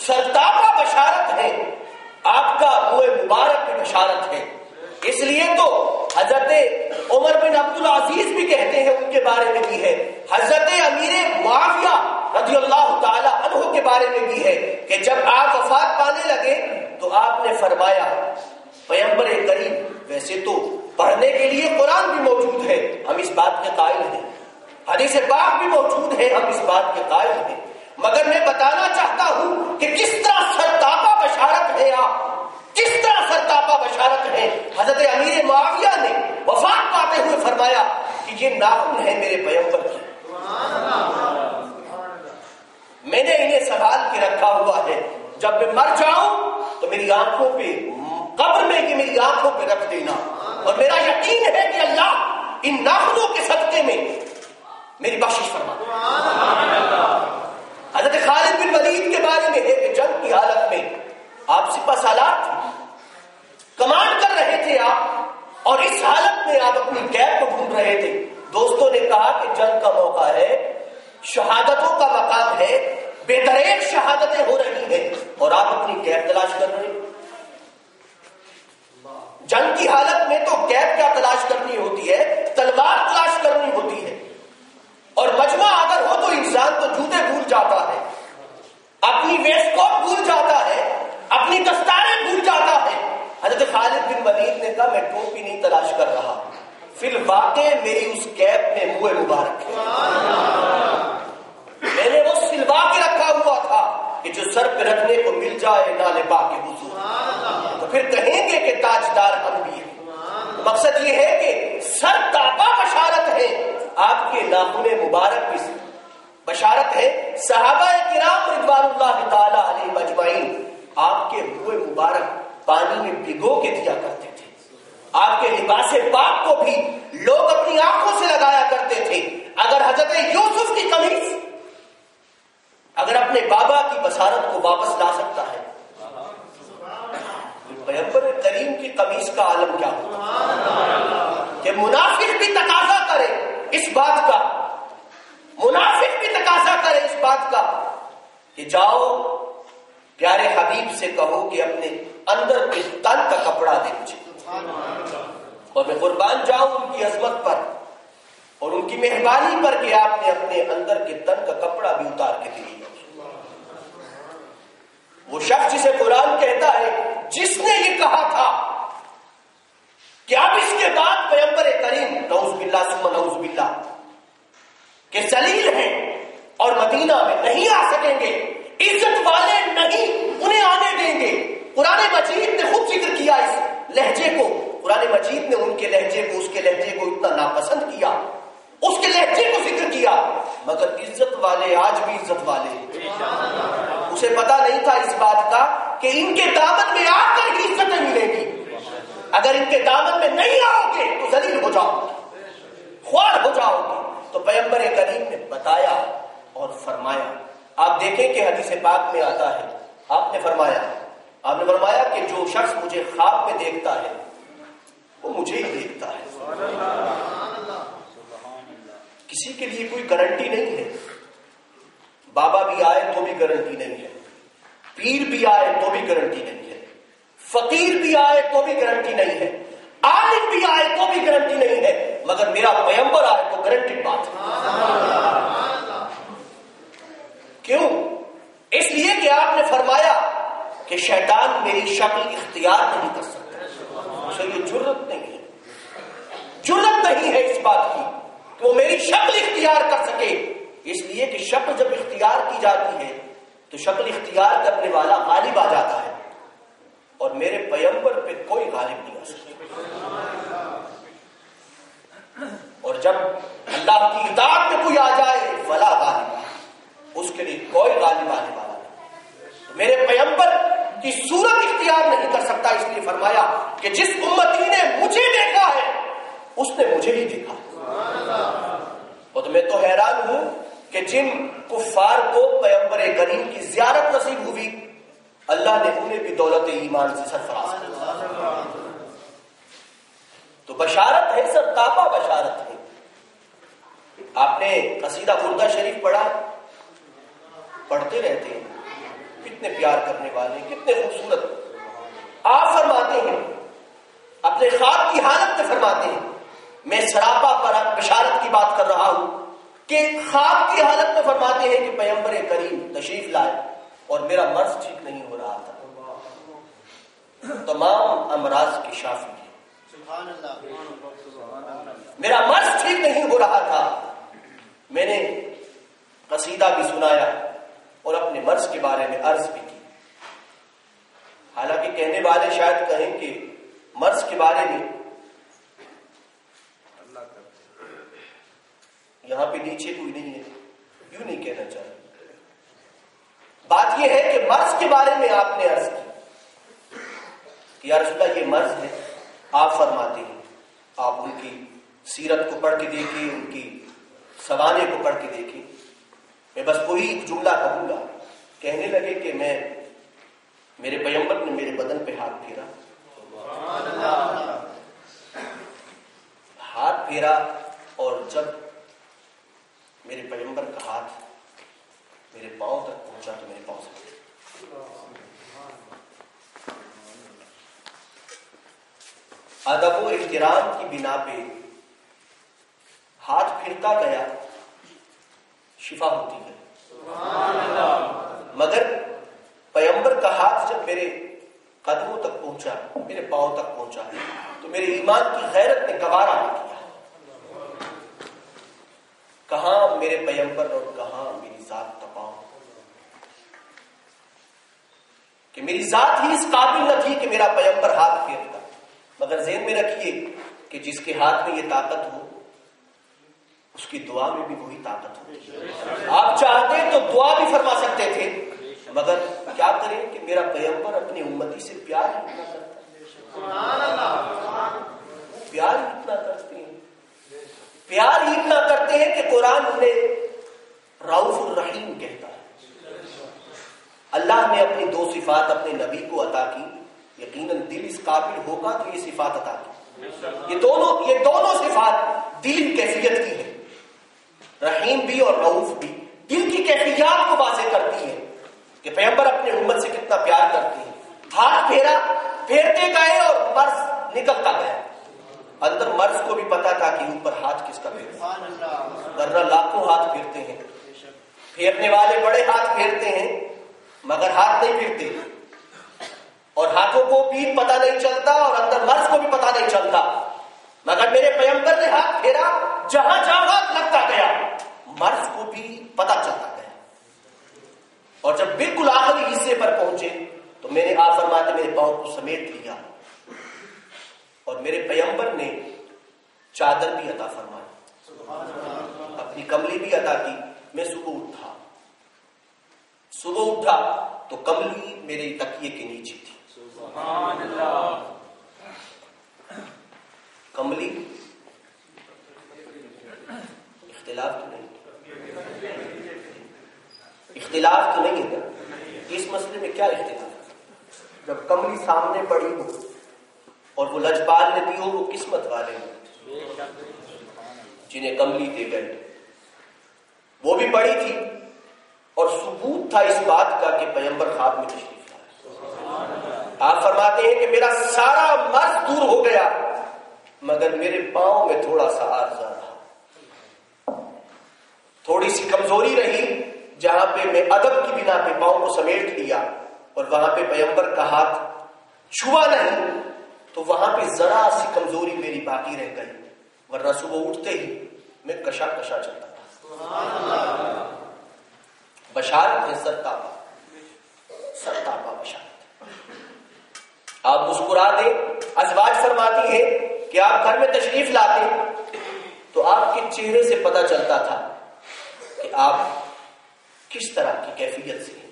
سرتاپا بشارت ہے، آپ کا منہ مبارک کی بشارت ہے۔ اس لیے تو حضرت عمر بن عبدالعزیز بھی کہتے ہیں، ان کے بارے میں بھی ہے، حضرت امیر معاویہ رضی اللہ تعالی عنہ کے بارے میں بھی ہے کہ جب آپ وفات پانے لگے تو آپ نے فرمایا پیغمبر کریم، ویسے تو پڑھنے کے لیے قرآن بھی موجود ہے، ہم اس بات کے قائل ہیں، حدیث پاک بھی موجود ہے، ہم اس بات کے قائل ہیں، مگر میں بتانا چاہتا ہوں کہ کس طرح سرتاپا بشارت ہے، آپ کس طرح سرتاپا بشارت ہے۔ حضرت امیر معاویہ نے وفات پاتے ہوئے فرمایا کہ یہ ناخن ہے میرے پیغمبر کی، میں نے انہیں سنبھال کے رکھا ہوا ہے، جب میں مر جاؤں تو میری آنکھوں پہ، قبر میں یہ میری آنکھوں پہ رکھ دینا، اور میرا یقین ہے کہ اللہ ان ناخنوں کے صدقے میں میری بخشش فرما۔ حضرت خالد بن ولید کے بارے میں ہے کہ جنگ کی حالت میں آپ سپہ سالار تھے، کمانڈ کر رہے تھے آپ، اور اس حالت میں آپ اپنی کیب کو ڈھونڈ رہے تھے، دوستوں نے کہا کہ جنگ کا موقع ہے، شہادتوں کا مقام ہے، بے دریغ شہادتیں ہو رہی ہیں اور آپ اپنی کیب تلاش کر رہے ہیں۔ جنگ کی حالت میں تو کیب کیا تلاش کرنی ہوتی ہے، تلوار تلاش کرنی ہوتی ہے، اور مجمع اگر ہو تو انسان تو جوتے بھول جاتا ہے، اپنی ویسٹ کوٹ بھول جاتا ہے، اپنی دستاریں بھول جاتا ہے۔ حضرت خالد بن ولید نے کہا میں ٹوپی نہیں تلاش کر رہا، فی الواقع میری اس کیب میں منہ مبارک ہے، میں نے وہ سلوا کے رکھا ہوا تھا کہ جو سر پہ رکھنے کو مل جائے نالے پاک حضور، تو پھر کہیں گے کہ تاجدار ہم بھی ہیں۔ مقصد یہ ہے کہ سر تابہ بشارت ہے، آپ کے ناخن مبارک بھی بشارت ہے۔ صحابہ کرام رضوان اللہ تعالی علیہ اجمعین آپ کے منہ مبارک پانی میں بھگو کے دیا کرتے تھے، آپ کے لباس پاک کو بھی لوگ اپنی آنکھوں سے لگایا کرتے تھے۔ اگر حضرت یوسف کی قمیص اگر اپنے بابا کی بصارت کو واپس لا سکتا ہے، پیغمبر کریم کی قمیص کا عالم کیا ہوگا؟ کہ منافق بھی تقاضا کرے اس بات کا، منافق بھی تقاضا کرے اس بات کا کہ جاؤ پیارے حبیب سے کہو کہ اپنے اندر کے تن کا کپڑا دے مجھے، اور میں قربان جاؤں ان کی عظمت پر اور ان کی مہربانی پر کہ آپ نے اپنے اندر کے تن کا کپڑا بھی اتار کے دیا۔ وہ شخص جسے قرآن کہتا ہے، جس نے یہ کہا تھا کہ اب اس کے بعد پیغمبر کریم نعوذ باللہ ثم نعوذ باللہ کہ ذلیل ہیں اور مدینہ میں نہیں آ سکیں گے، عزت والے نہیں انہیں آنے دیں گے۔ قرآن مجید نے خود ذکر کیا اس لہجے کو، قرآن مجید نے ان کے لہجے کو، اس کے لہجے کو اتنا ناپسند کیا، اس کے لہجے کو ذکر کیا، مگر عزت والے آج بھی عزت والے ہیں۔ اسے پتا نہیں تھا اس بات کا کہ ان کے دامن میں آ کر ہی عزتیں ملیں گی، اگر ان کے دامن میں نہیں آؤ گے تو ذلیل ہو جاؤ گے، خوار ہو جاؤ گے۔ تو پیغمبر کریم نے بتایا اور فرمایا۔ آپ دیکھیں کہ حدیث پاک میں آتا ہے، آپ نے فرمایا کہ جو شخص مجھے خواب میں دیکھتا ہے وہ مجھے ہی دیکھتا ہے۔ کسی کے لیے کوئی گارنٹی نہیں ہے، بابا بھی آئے تو بھی گارنٹی نہیں ہے، پیر بھی آئے تو بھی گارنٹی نہیں ہے، فقیر بھی آئے تو بھی گارنٹی نہیں ہے، عالم بھی آئے تو بھی گارنٹی نہیں ہے، مگر میرا پیغمبر آئے تو گارنٹیڈ بات ہے۔ کیوں؟ اس لیے کہ آپ نے فرمایا کہ شیطان میری شکل اختیار نہیں کر سکتا، اسے یہ جرت نہیں ہے، جرت نہیں ہے اس بات کی کہ وہ میری شکل اختیار کر سکے، اس لیے کہ شکل جب اختیار کی جاتی ہے تو شکل اختیار کرنے والا غالب آ جاتا ہے، اور میرے پیغمبر پہ کوئی غالب نہیں آ سکتا۔ اور جب اللہ کی اطاعت میں کوئی آ جائے فلا غالب، اس کے لیے کوئی غالب آنے والا نہیں۔ میرے پیغمبر کی صورت اختیار نہیں کر سکتا، اس لیے فرمایا کہ جس امتی نے مجھے دیکھا ہے اس نے مجھے ہی دیکھا۔ اور میں تو حیران ہوں کہ جن کفار کو پیغمبر کریم کی زیارت نصیب ہوئی، اللہ نے انہیں بھی دولت ایمان سے سرفراز کیا۔ تو بشارت ہے، سر تابہ بشارت ہے۔ آپ نے قصیدہ بردہ شریف پڑھا، پڑھتے رہتے ہیں، کتنے پیار کرنے والے، کتنے خوبصورت۔ آپ فرماتے ہیں، اپنے خواب کی حالت میں فرماتے ہیں، میں سراپا پر بشارت کی بات کر رہا ہوں کہ خواب کی حالت میں فرماتے ہیں کہ پیغمبر کریم تشریف لائے اور میرا مرض ٹھیک نہیں ہو رہا تھا، تمام امراض کی شافی ہے، میرا مرض ٹھیک نہیں ہو رہا تھا۔ میں نے قصیدہ بھی سنایا اور اپنے مرض کے بارے میں عرض بھی کی، حالانکہ کہنے والے شاید کہیں کہ مرض کے بارے میں یہاں پہ نیچے کوئی نہیں ہے، یوں نہیں کہنا چاہیے۔ بات یہ ہے کہ مرض کے بارے میں آپ نے عرض کی کہ یا رسول اللہ یہ مرض ہے۔ آپ فرماتے ہیں، آپ ان کی سیرت کو پڑھ کے دیکھیں، ان کی سوانے کو پڑھ کے دیکھیں۔ میں بس وہی ایک جملہ کہوں گا، کہنے لگے کہ میرے پیغمبر نے میرے بدن پہ ہاتھ پھیرا، ہاتھ پھیرا اور جب میرے پیغمبر کا ہاتھ میرے پاؤں تک پہنچا تو میرے پاؤں سے ادب و احترام کی بنا پہ ہاتھ پھرتا گیا، شفا ہوتی گئی، مگر پیغمبر کا ہاتھ جب میرے قدموں تک پہنچا، میرے پاؤں تک پہنچا، تو میرے ایمان کی غیرت نے گوارا نہ کیا۔ کہاں میرے پیغمبر اور کہاں میری ذات تپاؤں، کہ میری ذات ہی اس قابل نہ تھی کہ میرا پیغمبر ہاتھ پھیرتا، مگر ذہن میں رکھیے کہ جس کے ہاتھ میں یہ طاقت ہو اس کی دعا میں بھی وہی طاقت ہوتی۔ آپ چاہتے تو دعا بھی فرما سکتے تھے، مگر کیا کریں کہ میرا پیغمبر اپنی امتی سے پیار ہی اتنا کرتا ہے، پیار ہی اتنا کرتے ہیں، پیار ہی اتنا کرتے ہیں کہ قرآن انہیں رؤوف الرحیم کہتا ہے۔ اللہ نے اپنی دو صفات اپنے نبی کو عطا کی، یقیناً دل اس قابل ہوگا تو یہ صفات عطا کی۔ یہ دونوں صفات دل کی کیفیت کی ہیں، رحیم بھی اور رؤوف بھی دل کی کیفیات کو واضح کرتی ہیں کہ پیغمبر اپنے امت سے کتنا پیار کرتے ہیں۔ ہاتھ پھیرتے گئے اور مرض نکلتا گیا، اندر مرض کو بھی پتا تھا کہ اوپر ہاتھ کس کا پھیرتا ہے، ورنہ لاکھوں ہاتھ پھیرتے ہیں، پھیرنے والے بڑے ہاتھ پھیرتے ہیں مگر ہاتھ نہیں پھیرتے، اور ہاتھوں کو بھی پتا نہیں چلتا اور اندر مرض کو بھی پتا نہیں چلتا، مگر میرے پیغمبر نے ہاتھ پھیرا، جہاں جہاں ہاتھ لگتا گیا مرض کو بھی پتا چلتا گیا، اور جب بالکل آخری حصے پر پہنچے تو میں نے آپ فرماتے میرے پاؤں کو سمیٹ لیا، اور میرے پیغمبر نے چادر بھی عطا فرمائی، اپنی کملی بھی عطا کی۔ میں صبح اٹھا تو کملی میرے تکیے کے نیچے تھی، کملی اختلاف تو نہیں ہے نا، اس مسئلے میں کیا اختلاف ہے؟ جب کملی سامنے پڑی ہو اور وہ لجپال نے دی ہو، وہ قسمت والے ہیں جنہیں کملی دے گئے، وہ بھی پڑی تھی، اور ثبوت تھا اس بات کا کہ پیغمبر خواب میں تشریف لائے۔ آپ فرماتے ہیں کہ میرا سارا مرض دور ہو گیا مگر میرے پاؤں میں تھوڑا سا عارضہ رہا، تھوڑی سی کمزوری رہی، جہاں پہ میں ادب کی بنا پہ پاؤں کو سمیٹ لیا اور وہاں پہ پیغمبر کا ہاتھ چھوا نہیں، تو وہاں پہ ذرا سی کمزوری میری باقی رہ گئی، ورنہ صبح اٹھتے ہی میں کشا چلتا تھا۔ بشارت ہے، سر تاپا بشارت۔ آپ مسکرا دیں، ازواج فرماتی ہیں کہ آپ گھر میں تشریف لاتے تو آپ کے چہرے سے پتہ چلتا تھا کہ آپ کس طرح کی کیفیت سے ہیں۔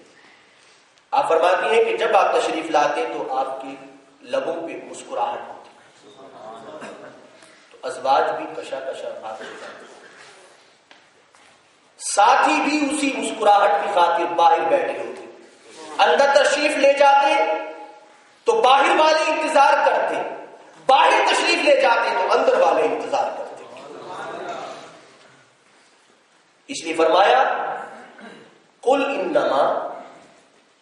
آپ فرماتی ہیں کہ جب آپ تشریف لاتے تو آپ کے لبوں پہ مسکراہٹ ہوتی، تو ازواج بھی کشا بات کرتے، ساتھی بھی اسی مسکراہٹ کی خاطر باہر بیٹھے ہوتے، اندر تشریف لے جاتے تو باہر والے انتظار کرتے، باہر تشریف لے جاتے تو اندر والے انتظار کرتے۔ اس لیے فرمایا قل انما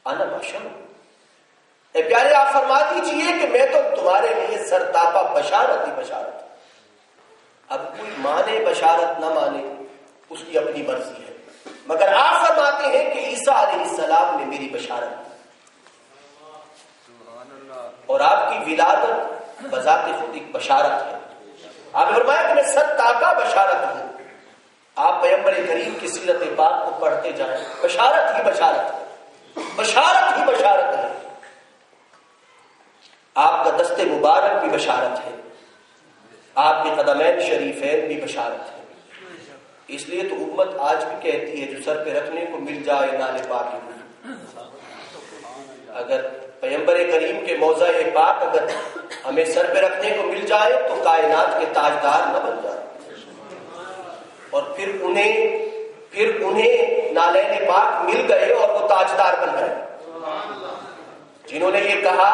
انا بشر، اے پیارے آپ فرما دیجئے کہ میں تو تمہارے لیے سرتاپا بشارت ہی بشارت۔ اب کوئی مانے بشارت نہ مانے اس کی اپنی مرضی ہے، مگر آپ فرماتے ہیں کہ عیسیٰ علیہ السلام نے میری بشارت دی، اور آپ کی ولادت بذات خود ایک بشارت ہے۔ آپ نے فرمایا کہ میں سرتاپا بشارت ہوں۔ آپ پیغمبر کریم کی سیرت پاک کو پڑھتے جائیں، بشارت ہی بشارت ہے، بشارت ہی بشارت ہے۔ آپ کا دست مبارک بھی بشارت ہے، آپ کے قدمین شریفین بھی بشارت ہے۔ اس لیے تو امت آج بھی کہتی ہے جو سر پہ رکھنے کو مل جائے نالے پاک ہی، اگر پیغمبر کریم کے موضع پاک اگر ہمیں سر پہ رکھنے کو مل جائے تو کائنات کے تاجدار نہ بن جائے، اور پھر انہیں نالین پاک مل گئے اور وہ تاجدار بن گئے۔ جنہوں نے یہ کہا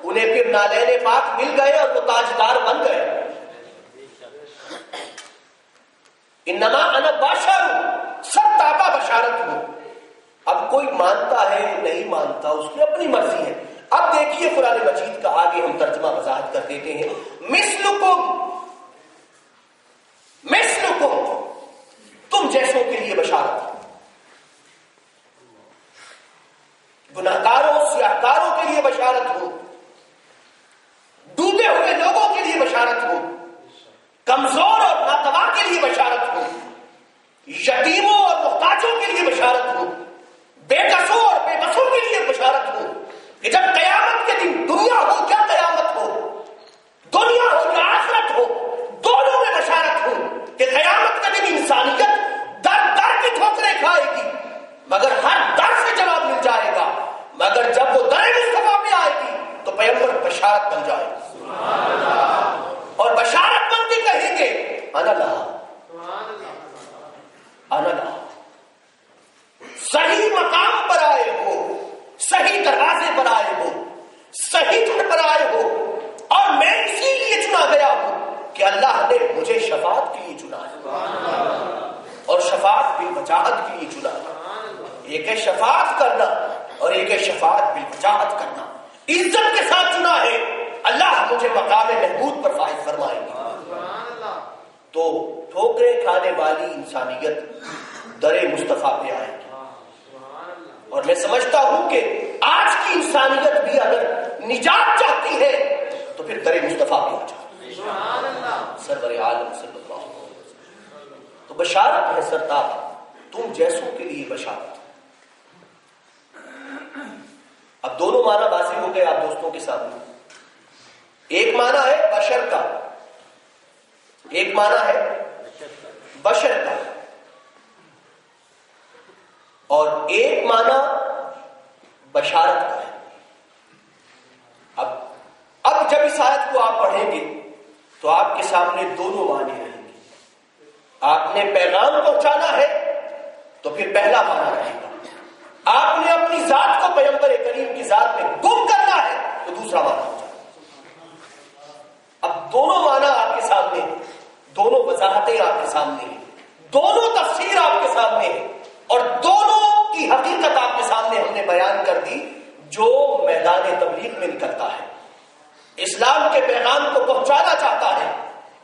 انہیں پھر نالین پاک مل گئے اور وہ تاجدار بن گئے۔ انما انا بشر، سب تابع بشارت ہوں. اب کوئی مانتا ہے نہیں مانتا اس کی اپنی مرضی ہے. اب دیکھیے قرآن مجید کا آگے ہم ترجمہ وضاحت کر دیتے ہیں. مثلکم تم جیسوں کے لیے بشارت، گناہگاروں سیاہکاروں کے لیے بشارت ہو، ڈوبے ہوئے لوگوں کے لیے بشارت ہو، کمزور اور ناتواں کے لیے بشارت ہو، یتیموں اور محتاجوں کے لیے بشارت ہو، بے کسوں اور بے بسوں کے لیے بشارت ہو کہ جب قیامت کے دن دنیا ہو کیا قیامت ہو، دنیا ہو یا آخرت ہو، دونوں میں بشارت ہو کہ قیامت کے دن انسانیت در در کی ٹھوکریں کھائے گی، مگر ہر در سے جواب مل جائے گا. مگر جب وہ در مصطفیٰ پہ آئے گی تو پیغمبر بشارت بن جائے گی، اور بشارت بندی کہیں گے انا لہا انا لہا. صحیح مقام پر آئے ہو، صحیح دروازے پر آئے ہو، صحیح گھر پر آئے ہو، اور میں اسی لیے چنا گیا ہوں کہ اللہ نے مجھے شفاعت کے لیے چنا ہے، اور شفاعت بالوجاہت کے لیے چنا ہے. ایک ہے شفاعت کرنا اور ایک ہے شفاعت بالوجاہت کرنا. عزت کے ساتھ چنا ہے، اللہ مجھے مقام محمود پر فائز فرمائے گا. تو ٹھوکریں کھانے والی انسانیت در مصطفیٰ پہ آئے گی، اور میں سمجھتا ہوں کہ آج کی انسانیت بھی اگر نجات چاہتی ہے تو پھر در مصطفیٰ پہ آ جائے. سرور عالم صلی اللہ علیہ وسلم. تو بشارت ہے سرتاب، تم جیسوں کے لیے بشارت. اب دونوں معنی واضح ہو گئے آپ دوستوں کے سامنے. ایک معنی ہے بشر کا، ایک معنی ہے بشر کا، اور ایک معنی بشارت کا ہے. اب جب اس آیت کو آپ پڑھیں گے تو آپ کے سامنے دونوں معنی رہیں گے. آپ نے پیغام پہنچانا ہے تو پھر پہلا معنی رہے گا. آپ نے اپنی ذات کو پیغمبر کریم کی ذات میں گم کرنا ہے تو دوسرا معنی ہو جائے. اب دونوں معنی آپ کے سامنے، دونوں وضاحتیں آپ کے سامنے ہیں، دونوں تفسیر آپ کے سامنے ہیں، اور دونوں کی حقیقت آپ کے سامنے ہم نے بیان کر دی. جو میدان تبلیغ میں نکلتا ہے، اسلام کے پیغام کو پہنچانا چاہتا ہے،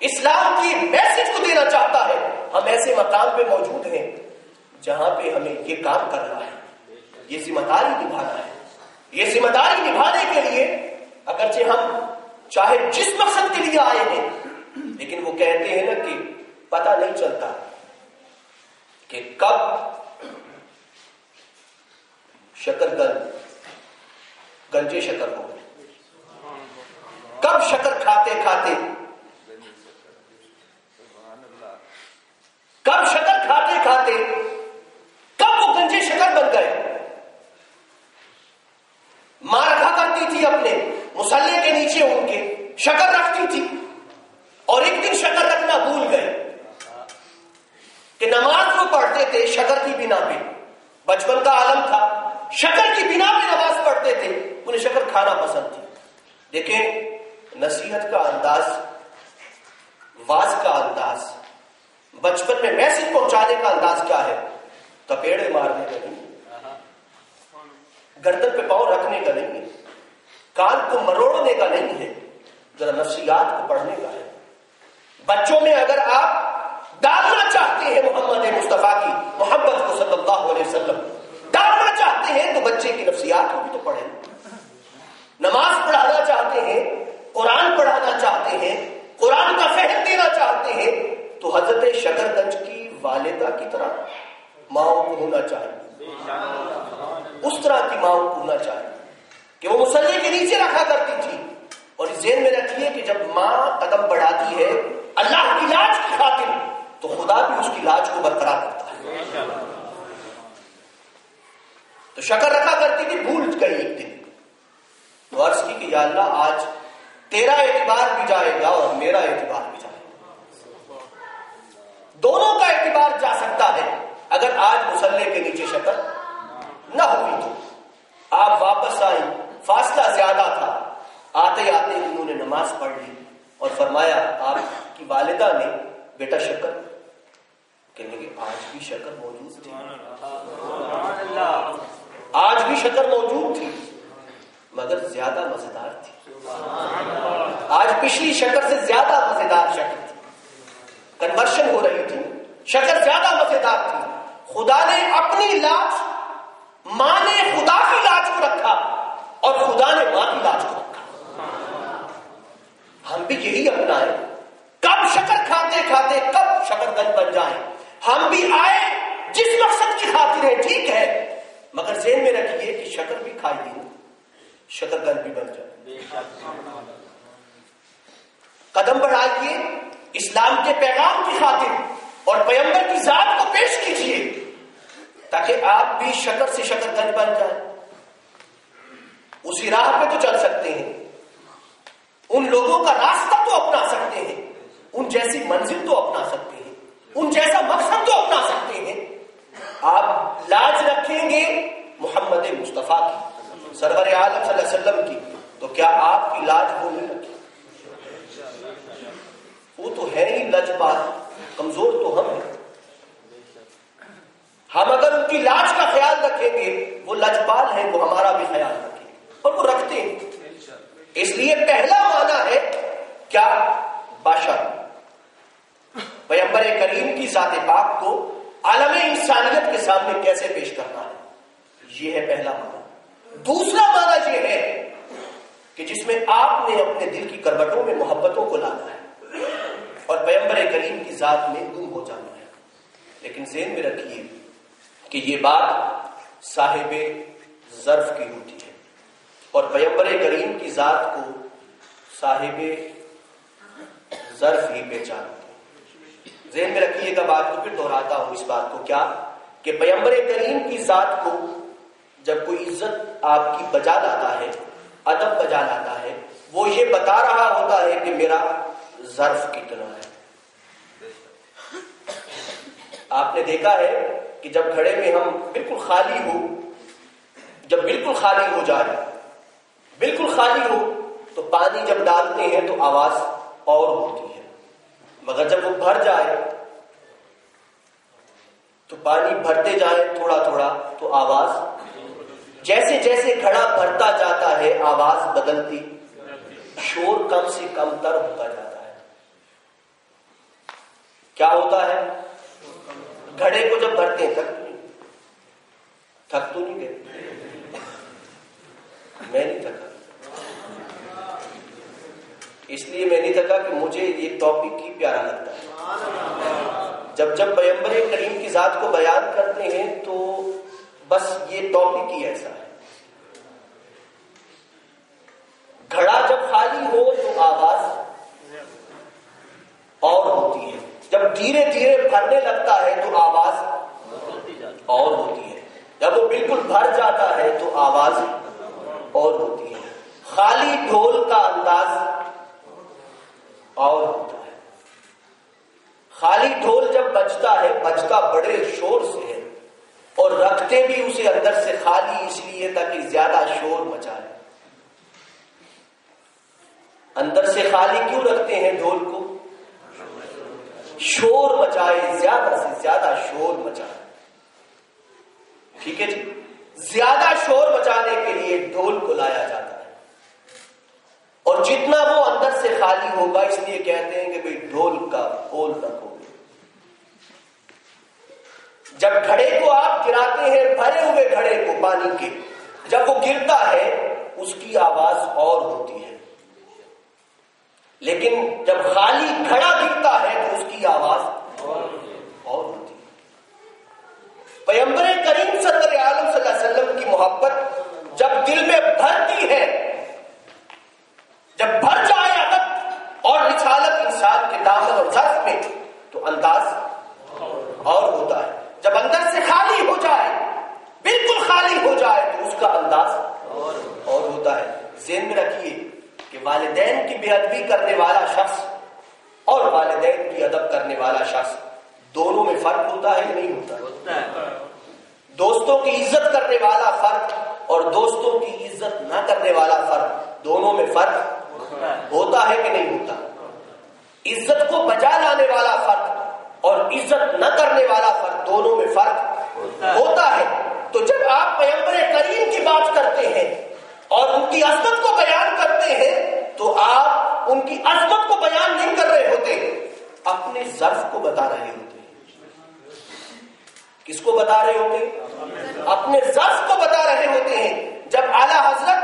اسلام کی میسج کو دینا چاہتا ہے، ہم ایسے مقام پہ موجود ہیں جہاں پہ ہمیں یہ کام کرنا ہے، یہ ذمہ داری نبھانا ہے. یہ ذمہ داری نبھانے کے لیے اگرچہ ہم چاہے جس مقصد کے لیے آئے ہیں، لیکن وہ کہتے ہیں نا کہ پتہ نہیں چلتا کہ کب شکر گنجے شکر ہو، کب شکر کھاتے کھاتے، کب شکر کھاتے کھاتے کب وہ گنجے شکر بن گئے. ماں رکھا کرتی تھی اپنے مصلے کے نیچے ان کے، شکر رکھتی تھی، اور ایک دن شکر رکھنا بھول گئے کہ نماز وہ پڑھتے تھے شکر کی بنا پہ، بچپن کا عالم تھا، شکر کی بنا پہ نماز پڑھتے تھے، انہیں شکر کھانا پسند تھی. دیکھیں نصیحت کا انداز، واز کا انداز، بچپن میں میسج پہنچانے کا انداز کیا ہے؟ تپیڑے مارنے کا نہیں، گردن پہ پاؤں رکھنے کا نہیں ہے، کان کو مروڑنے کا نہیں ہے، ذرا نفسیات کو پڑھنے کا ہے. بچوں میں اگر آپ ڈالنا چاہتے ہیں محمد مصطفیٰ کی محبت کو صلی اللہ علیہ وسلم، ڈالنا چاہتے ہیں تو بچے کی نفسیات کو بھی تو پڑھیں. نماز پڑھانا چاہتے ہیں، قرآن پڑھانا چاہتے ہیں، قرآن کا فہم دینا چاہتے ہیں، تو حضرت شکر گنج کی والدہ کی طرح ماؤں کو ہونا چاہیے، اس طرح کی ماؤں کو ہونا چاہیے کہ وہ مصلی کے نیچے رکھا کرتی تھی. اور ذہن میں رکھیے کہ جب ماں قدم بڑھاتی ہے اللہ کی لاج کی خاطر تو خدا بھی اس کی لاج کو برقرار کرتا ہے. تو شکر رکھا کرتی تھی، بھول گئی ایک دن تو عرض کی کہ یا اللہ آج تیرا اعتبار بھی جائے گا اور میرا اعتبار بھی جائے گا، دونوں کا اعتبار جا سکتا ہے. اگر آج مصلی کے نیچے شکر نہ ہوئی تو آپ واپس آئیں، فاصلہ زیادہ تھا، آتے آتے انہوں نے نماز پڑھ لی اور فرمایا آپ کی والدہ نے بیٹا شکر کہنے کہ آج بھی شکر موجود تھی، آج بھی شکر موجود تھی مگر زیادہ مزیدار تھی، آج پچھلی شکر سے زیادہ مزیدار شکر تھی، کنورشن ہو رہی تھی، شکر زیادہ مزیدار تھی۔ خدا نے اپنی لاج، ماں نے خدا کی لاج کو رکھا اور خدا نے ماں کی لاج کو رکھا۔ ہم بھی یہی اپنائیں، کب شکر کھاتے کھاتے کب شکر گن بن جائیں۔ ہم بھی آئے جس مقصد کی خاطر ہے، ٹھیک ہے، مگر ذہن میں رکھیے کہ شکر بھی کھائیے، شکر گن بھی بن جائے۔ قدم بڑھائیے اسلام کے پیغام کی خاطر اور پیغمبر کی ذات کو پیش کیجیے تاکہ آپ بھی شکر سے شکر گن بن جائیں۔ اسی راہ پہ تو چل سکتے ہیں، ان لوگوں کا راستہ تو اپنا سکتے ہیں، ان جیسی منزل تو اپنا سکتے ہیں، ان جیسا مقصد تو اپنا سکتے ہیں۔ آپ لاج رکھیں گے محمد مصطفیٰ کی، سرور عالم صلی اللہ علیہ وسلم کی، تو کیا آپ کی لاج وہ نہیں رکھے؟ وہ تو ہے ہی لجپال، کمزور تو ہم ہیں۔ ہم اگر ان کی لاج کا خیال رکھیں گے، وہ لجپال ہیں، وہ ہمارا بھی خیال رکھیں گے، اور وہ رکھتے ہیں۔ اس لیے پہلا معنی ہے کیا؟ بشر، پیغمبر کریم کی ذات پاک کو عالم انسانیت کے سامنے کیسے پیش کرنا ہے، یہ ہے پہلا معنی۔ دوسرا معنی یہ ہے کہ جس میں آپ نے اپنے دل کی کروٹوں میں محبتوں کو لانا ہے اور پیغمبر کریم کی ذات میں گم ہو جانا ہے۔ لیکن ذہن میں رکھیے کہ یہ بات صاحب ظرف کی ہوتی ہے اور پیغمبر کریم کی ذات کو صاحب ظرف ہی پہچانتے ہیں۔ ذہن میں رکھیے گا بات کو، پھر دہراتا ہوں اس بات کو، کیا کہ پیغمبر کریم کی ذات کو جب کوئی عزت آپ کی بجا لاتا ہے، ادب بجا لاتا ہے، وہ یہ بتا رہا ہوتا ہے کہ میرا ظرف کتنا ہے۔ آپ نے دیکھا ہے کہ جب گھڑے میں ہم بالکل خالی ہو، جب بالکل خالی ہو جائے، بالکل خالی ہو تو پانی جب ڈالتے ہیں تو آواز اور ہوتی ہے، مگر جب وہ بھر جائے تو پانی بھرتے جائے تھوڑا تھوڑا تو آواز، جیسے جیسے گھڑا بھرتا جاتا ہے آواز بدلتی، شور کم سے کم تر ہوتا جاتا ہے۔ کیا ہوتا ہے؟ گھڑے کو جب بھرتے ہیں تھک تو نہیں گئے؟ میں نہیں تھکا، اس لیے میں نہیں تھکا کہ مجھے یہ ٹاپک ہی پیارا لگتا ہے۔ جب جب پیغمبر کریم کی ذات کو بیان کرتے ہیں تو بس یہ ٹاپک ہی ایسا ہے۔ گھڑا جب خالی ہو تو آواز اور ہوتی ہے، جب دھیرے دھیرے بھرنے لگتا ہے تو آواز اور ہوتی ہے، جب وہ بالکل بھر جاتا ہے تو آواز اور ہوتی ہے۔ خالی ڈھول کا انداز اور ہوتا ہے۔ خالی ڈھول جب بجتا ہے، بجتا بڑے شور سے ہے، اور رکھتے بھی اسے اندر سے خالی اس لیے تاکہ زیادہ شور مچائے۔ اندر سے خالی کیوں رکھتے ہیں ڈھول کو؟ شور مچائے، زیادہ سے زیادہ شور مچائے۔ ٹھیک ہے جی، زیادہ شور مچانے کے لیے ڈھول کو لایا جاتا ہے، اور جتنا وہ اندر سے خالی ہوگا اس لیے کہتے ہیں کہ بھئی ڈھول کا بول رکھو۔ جب گھڑے کو آپ گراتے ہیں، بھرے ہوئے گھڑے کو پانی کے، جب وہ گرتا ہے اس کی آواز اور ہوتی ہے، لیکن جب خالی گھڑا گرتا ہے تو اس کی آواز اور ہوتی ہے۔ پیغمبر کریم صلی اللہ علیہ وسلم کی محبت جب دل میں بھرتی ہے، جب بھر جائے ادب اور رسالت انسان کے داخل اور ظرف میں، تو انداز اور ہوتا ہے۔ جب اندر سے خالی ہو جائے، بالکل خالی ہو جائے، تو اس کا انداز اور ہوتا ہے۔ ذہن میں رکھیے کہ والدین کی بے ادبی کرنے والا شخص اور والدین کی ادب کرنے والا شخص، دونوں میں فرق ہوتا ہے یا نہیں ہوتا؟ دوستوں کی عزت کرنے والا فرق اور دوستوں کی عزت نہ کرنے والا فرق، دونوں میں فرق ہوتا ہے کہ نہیں ہوتا؟ عزت کو بجا لانے والا فرق اور عزت نہ کرنے والا فرد، دونوں میں فرق ہوتا ہے۔ تو جب آپ پیغمبر کریم کی بات کرتے ہیں اور ان کی عظمت کو بیان کرتے ہیں تو آپ ان کی عظمت کو بیان نہیں کر رہے ہوتے، اپنے ظرف کو بتا رہے ہوتے ہیں۔ کس کو بتا رہے ہوتے ہیں؟ اپنے ظرف کو بتا رہے ہوتے ہیں۔ جب اعلیٰ حضرت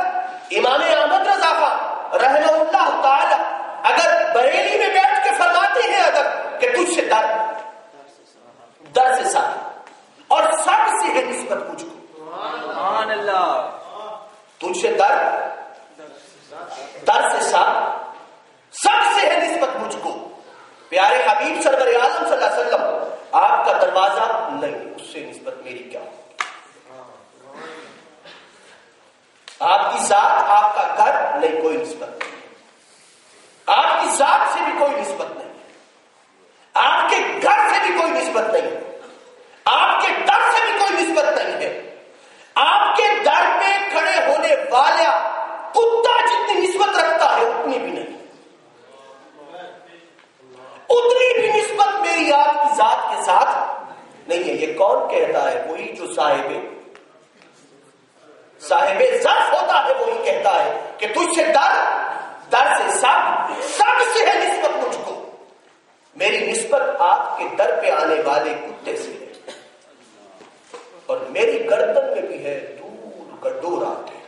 امام احمد رضا خان رحمہ اللہ تعالی اگر بریلی میں بیٹھ کے فرماتے ہیں ادب کہ تجھ سے در سے سب اور سب سے ہے نسبت مجھ کو، سبحان اللہ، تجھ سے در سے سب سے ہے نسبت مجھ کو۔ پیارے حبیب سرور اعظم صلی اللہ علیہ وسلم آپ کا دروازہ نہیں، اس سے نسبت میری کیا ہو؟ آپ کی ذات، آپ کا گھر نہیں، کوئی نسبت نہیں، آپ کی ذات سے بھی کوئی نسبت نہیں، آپ کے گھر سے بھی کوئی نسبت نہیں، آپ کے در سے بھی کوئی نسبت نہیں ہے۔ آپ کے در پہ کھڑے ہونے والا کتا جتنی نسبت رکھتا ہے اتنی بھی نہیں، اتنی بھی نسبت میری آپ کی ذات کے ساتھ نہیں ہے۔ یہ کون کہتا ہے؟ وہی جو صاحب ظرف ہوتا ہے، وہی کہتا ہے کہ تجھ سے در سے سب سے ہے نسبت مجھ کو۔ میری نسبت آپ کے در پہ آنے والے کتے سے ہے، اور میری گردن میں بھی ہے دور کا ڈور آتے ہیں۔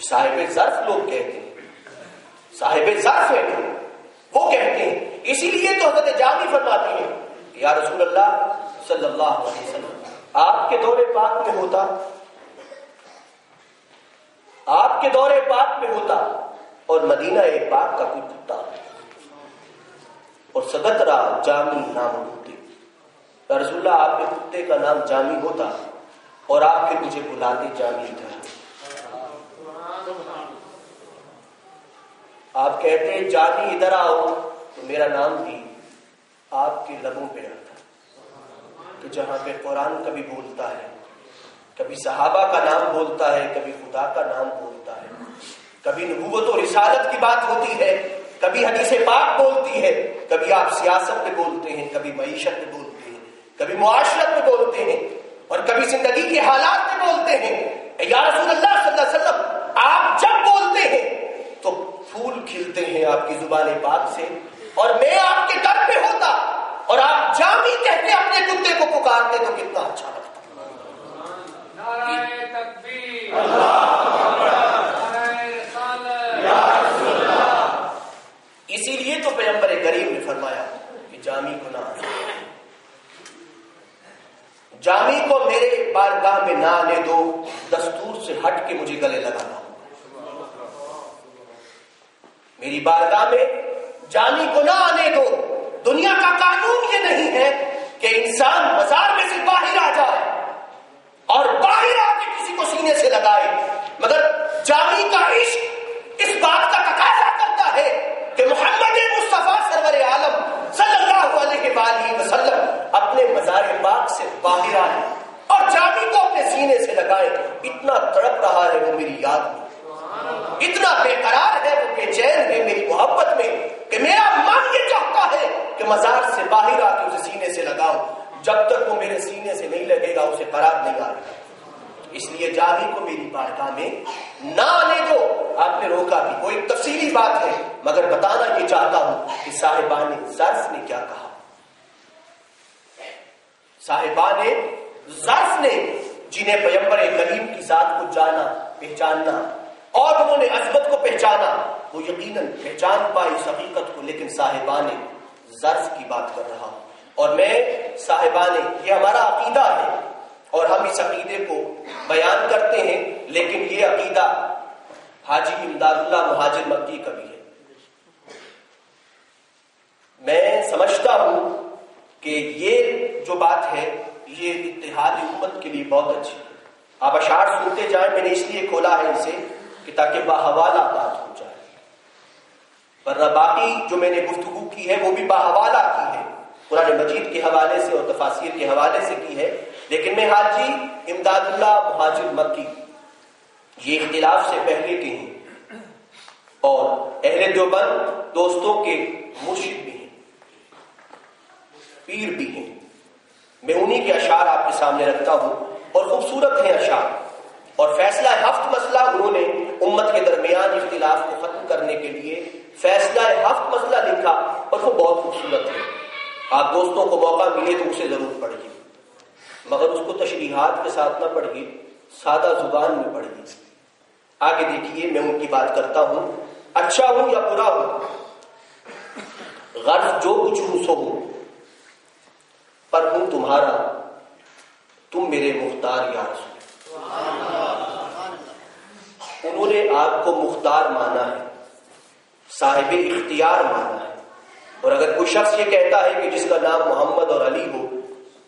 صاحب ظرف لوگ کہتے ہیں، صاحب ظرف ہے وہ کہتے ہیں۔ اسی لیے تو حضرت جامی فرماتے ہیں یا رسول اللہ صلی اللہ علیہ وسلم آپ کے دور پاک میں ہوتا، آپ کے دور پاک میں ہوتا اور مدینہ پاک کا کوئی کتا اور سگترا جامی نام ہوتے، یا رسول اللہ آپ کے کتے کا نام جامی ہوتا اور آپ پھر مجھے بلاتے جامی تھا۔ آپ کہتے ہیں جامی ادھر آؤ تو میرا نام بھی آپ کے لبوں پہ آتا، کہ جہاں پہ قرآن کبھی بولتا ہے، کبھی صحابہ کا نام بولتا ہے، کبھی خدا کا نام بولتا ہے، کبھی نبوت و رسالت کی بات ہوتی ہے، کبھی حدیث پاک بولتی ہے، کبھی آپ سیاست پہ بولتے ہیں، کبھی معیشت پہ بولتے ہیں، کبھی معاشرت میں بولتے ہیں، اور کبھی زندگی کے حالات میں بولتے ہیں۔ یا رسول اللہ صلی اللہ علیہ وسلم آپ جب بولتے ہیں تو پھول کھلتے ہیں آپ کی زبان پاک سے، اور میں آپ کے در پہ ہوتا اور آپ جامی کہہ کے اپنے کتے کو پکارتے تو کتنا اچھا لگتا۔ نعرہ تکبیر، اسی لیے تو پیغمبر کریم نے فرمایا کہ جامی کو نہ آنے، جامی کو میرے بارگاہ میں نہ آنے دو، دستور سے ہٹ کے مجھے گلے لگانا ہوگا۔ میری بارگاہ میں جامی کو نہ آنے دو۔ دنیا کا قانون یہ نہیں ہے کہ انسان مزار میں سے باہر آ جائے اور باہر آ کے کسی کو سینے سے لگائے، مگر جامی کا عشق اس بات کا تقاضا کرتا ہے کہ محمد مصطفیٰ سرور عالم صلی اللہ علیہ وآلہ وسلم اپنے مزار پاک سے باہر آئے اور جامی کو اپنے سینے سے لگائے۔ اتنا تڑپ رہا ہے وہ میری یاد میں، اتنا بے قرار ہے وہ بے چین ہے میری محبت میں، کہ میرا من یہ چاہتا ہے کہ مزار سے باہر آ کے اسے سینے سے لگاؤ۔ جب تک وہ میرے سینے سے نہیں لگے گا اسے قرار نہیں آئے گا۔ اس لیے جامی کو میری بارگاہ میں نہ آنے دو۔ آپ نے روکا بھی، وہ ایک تفصیلی بات ہے، مگر بتانا یہ چاہتا ہوں کہ صاحبان ظرف نے کیا کہا۔ صاحبان ظرف نے جنہیں پیغمبر کریم کی ذات کو جانا، پہچاننا اور انہوں نے عظمت کو پہچانا، وہ یقیناً پہچان پائی اس حقیقت کو، لیکن صاحبان ظرف کی بات کر رہا ہوں۔ اور میں صاحبان، یہ ہمارا عقیدہ ہے اور ہم اس عقیدے کو بیان کرتے ہیں، لیکن یہ عقیدہ حاجی امداد اللہ مہاجر مکی کا بھی ہے۔ میں سمجھتا ہوں کہ یہ جو بات ہے یہ اتحاد امت کے لیے بہت اچھی ہے۔ آپ اشعار سنتے جائیں، میں نے اس لیے کھولا ہے اسے کہ تاکہ باحوالہ بات ہو جائے، ورنہ باقی جو میں نے گفتگو کی ہے وہ بھی باحوالہ کی ہے، قرآن مجید کے حوالے سے اور تفاسیر کے حوالے سے کی ہے، لیکن میں حاجی امداد اللہ مہاجر مکی یہ اختلاف سے پہلے کے ہیں، اور اہل دیوبند دوستوں کے مرشد بھی ہیں، پیر بھی ہیں. میں انہی کے اشعار آپ کے سامنے رکھتا ہوں، اور خوبصورت ہیں اشعار. اور فیصلہ ہفت مسئلہ انہوں نے امت کے درمیان اختلاف کو ختم کرنے کے لیے فیصلہ ہفت مسئلہ لکھا، اور وہ بہت خوبصورت ہے. آپ دوستوں کو موقع ملے تو اسے ضرور پڑھیے، مگر اس کو تشریحات کے ساتھ نہ پڑھیے، سادہ زبان میں پڑھیے. آگے دیکھیے، میں ان کی بات کرتا ہوں. اچھا ہوں یا برا ہوں، غرض جو کچھ ہوں سو ہوں، پر ہوں تمہارا، تم میرے مختار یا رسول. انہوں نے آپ کو مختار مانا ہے، صاحب اختیار مانا ہے. اور اگر کوئی شخص یہ کہتا ہے کہ جس کا نام محمد اور علی ہو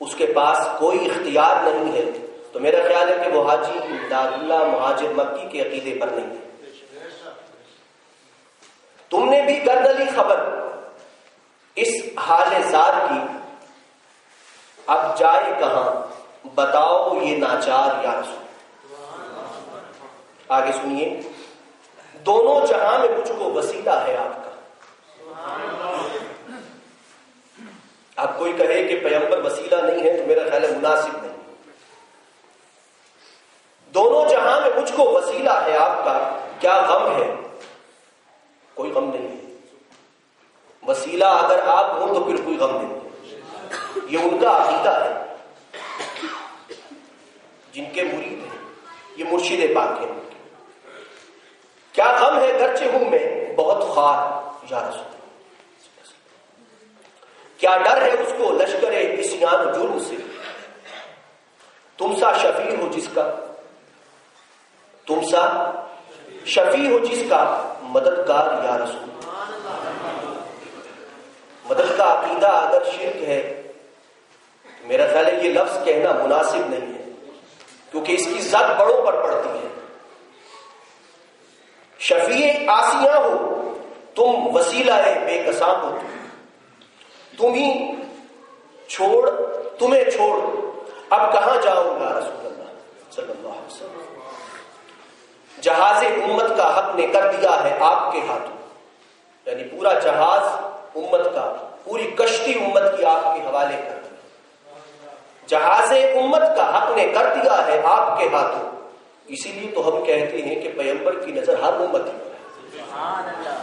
اس کے پاس کوئی اختیار نہیں ہے، تو میرا خیال ہے کہ وہ حاجی امداد اللہ مہاجر مکی کے عقیدے پر نہیں ہے. تم نے بھی گردلی خبر اس حال زار کی، اب جائے کہاں بتاؤ یہ ناچار یا رسول. آگے سنیے. دونوں جہاں میں مجھ کو وسیلہ ہے آپ کا. اب کوئی کہے کہ پیغمبر وسیلہ نہیں ہے تو میرا خیال ہے مناسب نہیں. دونوں جہاں میں مجھ کو وسیلہ ہے آپ کا، کیا غم ہے؟ کوئی غم نہیں ہے. وسیلہ اگر آپ ہوں تو پھر کوئی غم نہیں. یہ ان کا عقیدہ ہے، جن کے مرید ہیں، یہ مرشد پاک ہیں. کیا غم ہے گرچہ ہوں میں بہت خوار یا رسول. کیا ڈر ہے اس کو لشکر عصیان و جرم سے، تم سا شفیع ہو جس کا، تم سا شفیع ہو جس کا مددگار یا رسول. مدد کا عقیدہ اگر شرک ہے تو میرا خیال ہے یہ لفظ کہنا مناسب نہیں ہے، کیونکہ اس کی زد بڑوں پر پڑتی ہے. شفیع آسیاں ہو تم، وسیلہ بے کساں ہو تمہیں چھوڑ اب کہاں جاؤں گا رسول اللہ صلی اللہ علیہ وسلم. جہاز امت کا حق نے کر دیا ہے آپ کے ہاتھوں، یعنی پورا جہاز امت کا، پوری کشتی امت کی آپ کے حوالے کر دیا. جہاز امت کا حق نے کر دیا ہے آپ کے ہاتھوں. اسی لیے تو ہم کہتے ہیں کہ پیغمبر کی نظر ہر امتی پر ہے.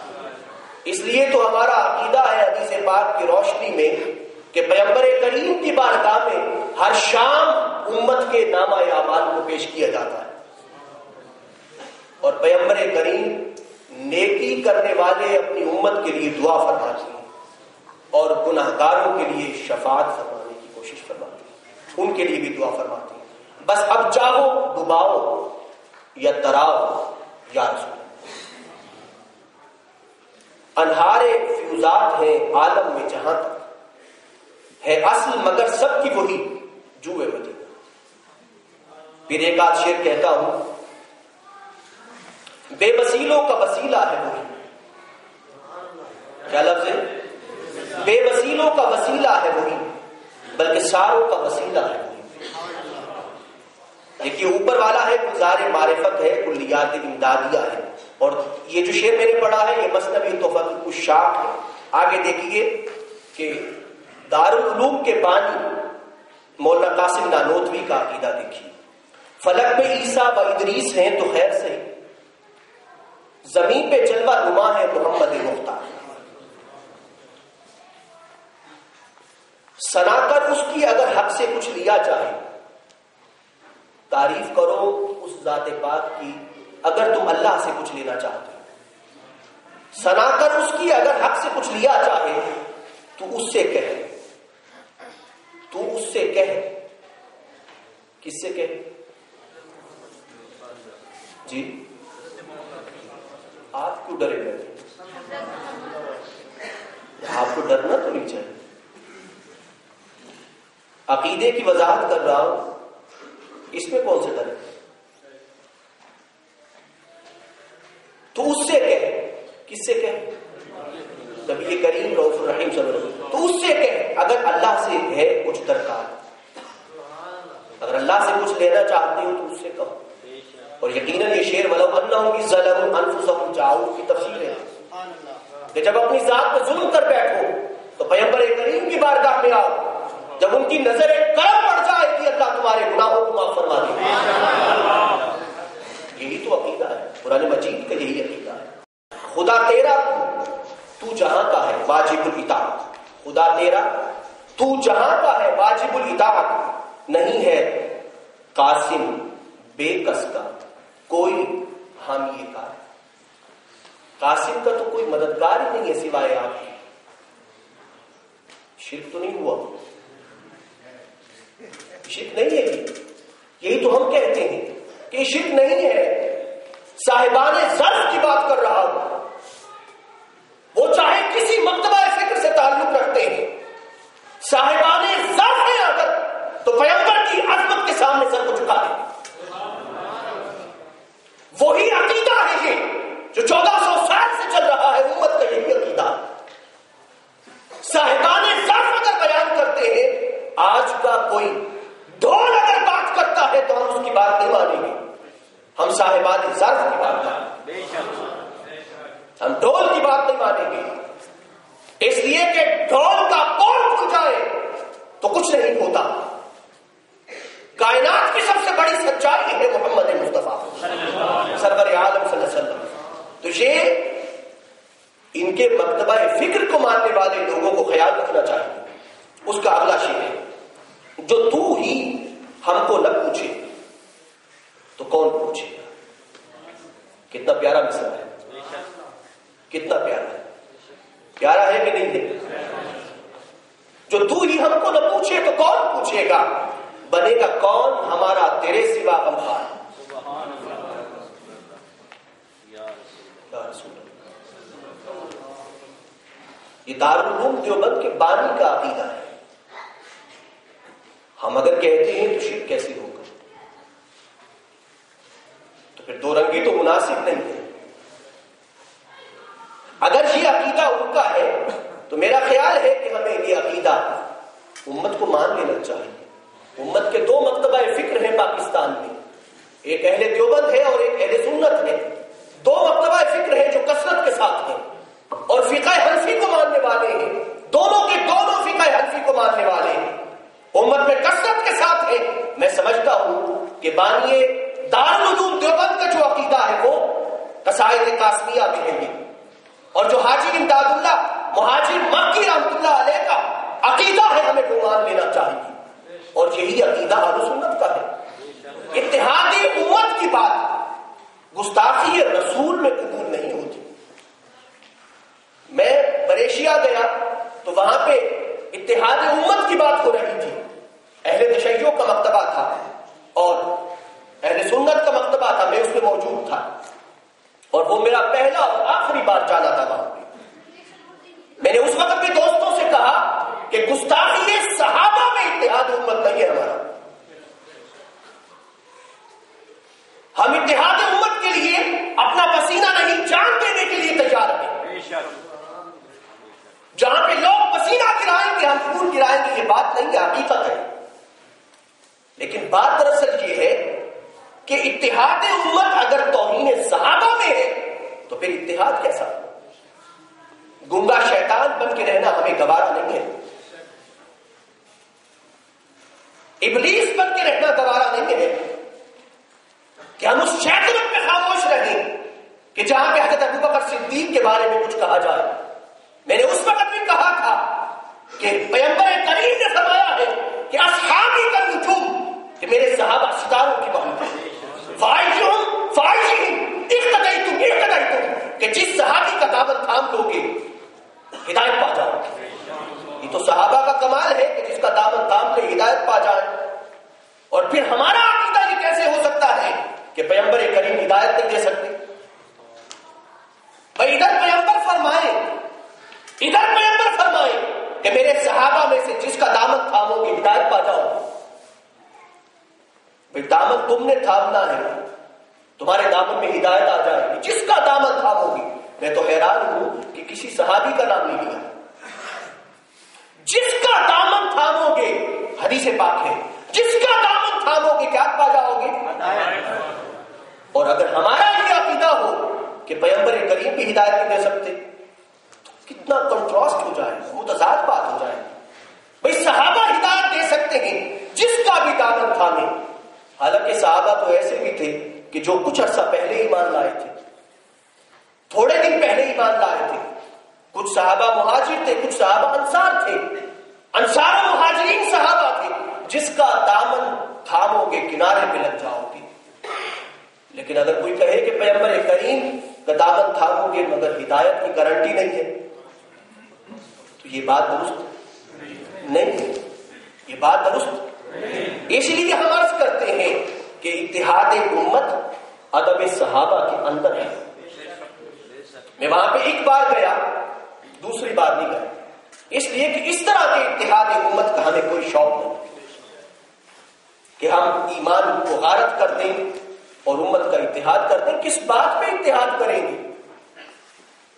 اس لیے تو ہمارا عقیدہ ہے حدیث پاک کی روشنی میں کہ پیغمبر کریم کی بارگاہ میں ہر شام امت کے نامہ اعمال کو پیش کیا جاتا ہے، اور پیغمبر کریم نیکی کرنے والے اپنی امت کے لیے دعا فرماتے ہیں اور گناہگاروں کے لیے شفاعت فرمانے کی کوشش فرماتے ہیں، ان کے لیے بھی دعا فرماتے ہیں. بس اب چاہو ڈباؤ یا تراؤ یا رسول. انہارے فیوزات ہیں عالم میں جہاں تک ہے اصل مگر سب کی وہی جوئے مدینہ. پھر ایک آدھ شعر کہتا ہوں. بے وسیلوں کا وسیلہ ہے وہی. کیا لفظ ہے؟ بے وسیلوں کا وسیلہ ہے وہی، بلکہ ساروں کا وسیلہ ہے وہی. دیکھیے اوپر والا ہے گزار معرفت ہے، کلیات امدادیہ ہے، اور یہ جو شعر میں نے پڑھا ہے یہ مثنوی تحفۃ العشاق ہے. آگے دیکھیے کہ دارالعلوم کے بانی مولانا قاسم نانوتوی کا عقیدہ دیکھیے. فلک میں عیسیٰ و ادریس ہیں تو خیر صحیح، زمین پہ جلوہ نما ہے محمد مختار. سنا کر اس کی اگر حق سے کچھ لیا جائے، تعریف کرو اس ذات پاک کی اگر تم اللہ سے کچھ لینا چاہتے ہو. سنا کر اس کی اگر حق سے کچھ لیا چاہے تو اس سے کہے، تو اس سے کہے. کس سے کہے جی؟ آپ کیوں ڈرے ہوئے؟ آپ کو ڈرنا تو نہیں چاہیے. عقیدے کی وضاحت کر رہا ہوں، اس میں کون سے ڈر ہے؟ تو اس سے کہے. کس سے کہے؟ نبی کریم رؤوف الرحیم صلی اللہ علیہ وسلم. تو اس سے کہے اگر اللہ سے ہے کچھ درکار، اگر اللہ سے کچھ لینا چاہتے ہو تو اس سے کہو. اور یقیناً یہ شعر ولو انہم اذ ظلموا انفسہم جاؤ کی تفسیر ہے. کہ جب اپنی ذات پہ ظلم کر بیٹھو تو پیغمبر کریم کی بارگاہ میں آؤ، جب ان کی نظر کرم پڑ جائے کہ اللہ تمہارے گناہوں کو معاف فرما دے. یہی تو عقیدہ ہے قرآن مجید کا، یہی عقیدہ ہے. خدا تیرا تو جہاں کا ہے واجب الاطاعت، خدا تیرا تو جہاں کا ہے واجب الاطاعت، نہیں ہے قاسم بے کس کا کوئی حامی کار. قاسم کا تو کوئی مددگار ہی نہیں ہے سوائے آپ کی. شرک تو نہیں ہوا؟ شرک نہیں ہے. یہی تو ہم کہتے ہیں کہ شرک نہیں ہے. صاحبان ظرف کی بات کر رہا ہوں، وہ چاہے کسی مکتبہ فکر سے تعلق رکھتے ہیں، صاحبان ظرف ہیں اگر تو پیغمبر کی عظمت کے سامنے سر کو جھکا دیں. وہی عقیدہ ہے یہ جو 1400 سال سے چل رہا ہے امت کا، یہی عقیدہ. صاحبان ظرف اگر بیان کرتے ہیں، آج کا کوئی ڈھول اگر بات کرتا ہے تو ہم اس کی بات نہیں مانیں گے. ہم صاحبان ظرف کی بات کریں گے، ہم ڈھول کی بات نہیں مانیں گے. اس لیے کہ ڈھول کا پول کھل جائے تو کچھ نہیں ہوتا. کائنات کی سب سے بڑی سچائی ہے محمد مصطفیٰ سرور عالم صلی اللہ علیہ وسلم. تو یہ ان کے مکتبہ فکر کو ماننے والے لوگوں کو خیال رکھنا چاہیے. اس کا اگلا شعر ہے، جو تو ہی ہم کو نہ پوچھے تو کون پوچھے گا. کتنا پیارا مثال ہے، کتنا پیارا ہے. پیارا ہے کہ نہیں ہے؟ جو تو ہی ہم کو نہ پوچھے تو کون پوچھے گا، بنے گا کون ہمارا تیرے سوا غمخوار. یہ دارالعلوم دیوبند کے بانی کا عقیدہ ہے. ہم اگر کہتے ہیں تو شرک کیسے ہوگا؟ تو پھر دو رنگی تو مناسب نہیں ہے. اگر یہ عقیدہ ان کا ہے تو میرا خیال ہے کہ ہمیں یہ عقیدہ امت کو مان لینا چاہیے. امت کے دو مکتبہ فکر ہیں پاکستان میں، ایک اہل دیوبند ہے اور ایک اہل سنت ہے. دو مکتبہ فکر ہیں جو کثرت کے ساتھ ہیں اور فقہ حنفی کو ماننے والے ہیں. دونوں کے دونوں فقہ حنفی کو ماننے والے ہیں، امت میں کثرت کے ساتھ ہیں. میں سمجھتا ہوں کہ بانی دارالعلوم دیوبند کا جو عقیدہ ہے وہ قصائد قاسمیہ میں ہے، اور جو حاجی امداد اللہ مہاجر مکی رحمۃ اللہ علیہ کا عقیدہ ہے ہمیں وہ مان لینا چاہیے. اور یہی عقیدہ اہل سنت کا ہے. اتحادی امت کی بات گستاخی رسول میں قبول نہیں ہوتی. میں بریشیا گیا تو وہاں پہ اتحاد امت کی بات ہو رہی تھی. اہل تشیع کا مکتبہ تھا اور اہل سنت کا مکتبہ تھا، میں اس میں موجود تھا اور وہ میرا پہلا اور آخری بار جانا تھا وہاں پہ. میں نے اس وقت بھی دوستوں سے کہا کہ گستاخی صحابہ میں اتحاد امت نہیں ہے ہمارا. ہم اتحاد امت کے لیے اپنا پسینہ نہیں جان دینے کے لیے تیار ہیں. جہاں پہ لوگ پسینہ گرائیں گے ہم خون گرائیں گے، یہ بات نہیں ہے، حقیقت ہے. لیکن بات دراصل یہ ہے کہ اتحاد امت اگر توہین صحابہ میں ہے تو پھر اتحاد کیسا؟ گنگا شیطان بن کے رہنا ہمیں گوارا نہیں ہے، ابلیس بن کے رہنا گوارا نہیں ہے کہ ہم اس شیطنت پہ خاموش رہیں کہ جہاں پہ حضرت ابوبکر صدیق کے بارے میں کچھ کہا جائے. میں نے اس وقت بھی کہا تھا کہ پیغمبر کریم نے فرمایا ہے کہ اصحابی کا نجوم، کہ میرے صحابہ ستاروں کی بات کہ جس صحابی کا دامن تھام لو گے ہدایت پا جاؤ. یہ تو صحابہ کا کمال ہے کہ جس کا دامن تھام لے ہدایت پا جائے. اور پھر ہمارا عقیدہ یہ کیسے ہو سکتا ہے کہ پیغمبر کریم ہدایت نہیں دے سکتے؟ بھائی ادھر پیغمبر فرمائے کہ میرے صحابہ میں سے جس کا دامن تھامو گے ہدایت پا جاؤ. بھائی دامن تم نے تھامنا ہے، تمہارے دامن میں ہدایت آ جائے گی. جس کا دامن تھامو گی. میں تو حیران ہوں کہ کسی صحابی کا نام نہیں لیا. جس کا دامن تھامو گے، حدیث پاک ہے، جس کا دامن تھامو گے کیا پا جاؤ گے؟ اور اگر ہمارا یہ عقیدہ ہو کہ کہ پیغمبر کریم بھی ہدایت نہیں دے سکتے، کتنا کنٹراسٹ ہو جائے گا، متضاد بات ہو جائے گی۔ بھئی صحابہ ہدایت دے سکتے ہیں جس کا بھی دامن تھامے، حالانکہ صحابہ تو ایسے بھی تھے کہ جو کچھ عرصہ پہلے ایمان لائے تھے، تھوڑے دن پہلے ایمان لائے تھے۔ کچھ صحابہ مہاجر تھے، کچھ صحابہ انصار تھے، انصار و مہاجرین صحابہ تھے، جس کا دامن تھامو گے کنارے پہ لگ جاؤ گے۔ لیکن اگر کوئی کہے کہ پیغمبر کریم کا دامن تھامو گے مگر ہدایت کی گارنٹی نہیں ہے، تو یہ بات درست نہیں ہے، یہ بات درست۔ اس لیے ہم عرض کرتے ہیں کہ اتحاد امت ادب صحابہ کے اندر ہے۔ میں وہاں پہ ایک بار گیا، دوسری بار نہیں گیا، اس لیے کہ اس طرح کے اتحاد امت کا ہمیں کوئی شوق نہیں کہ ہم ایمان کو غارت کر دیں اور امت کا اتحاد کر دیں۔ کس بات پہ اتحاد کریں گے؟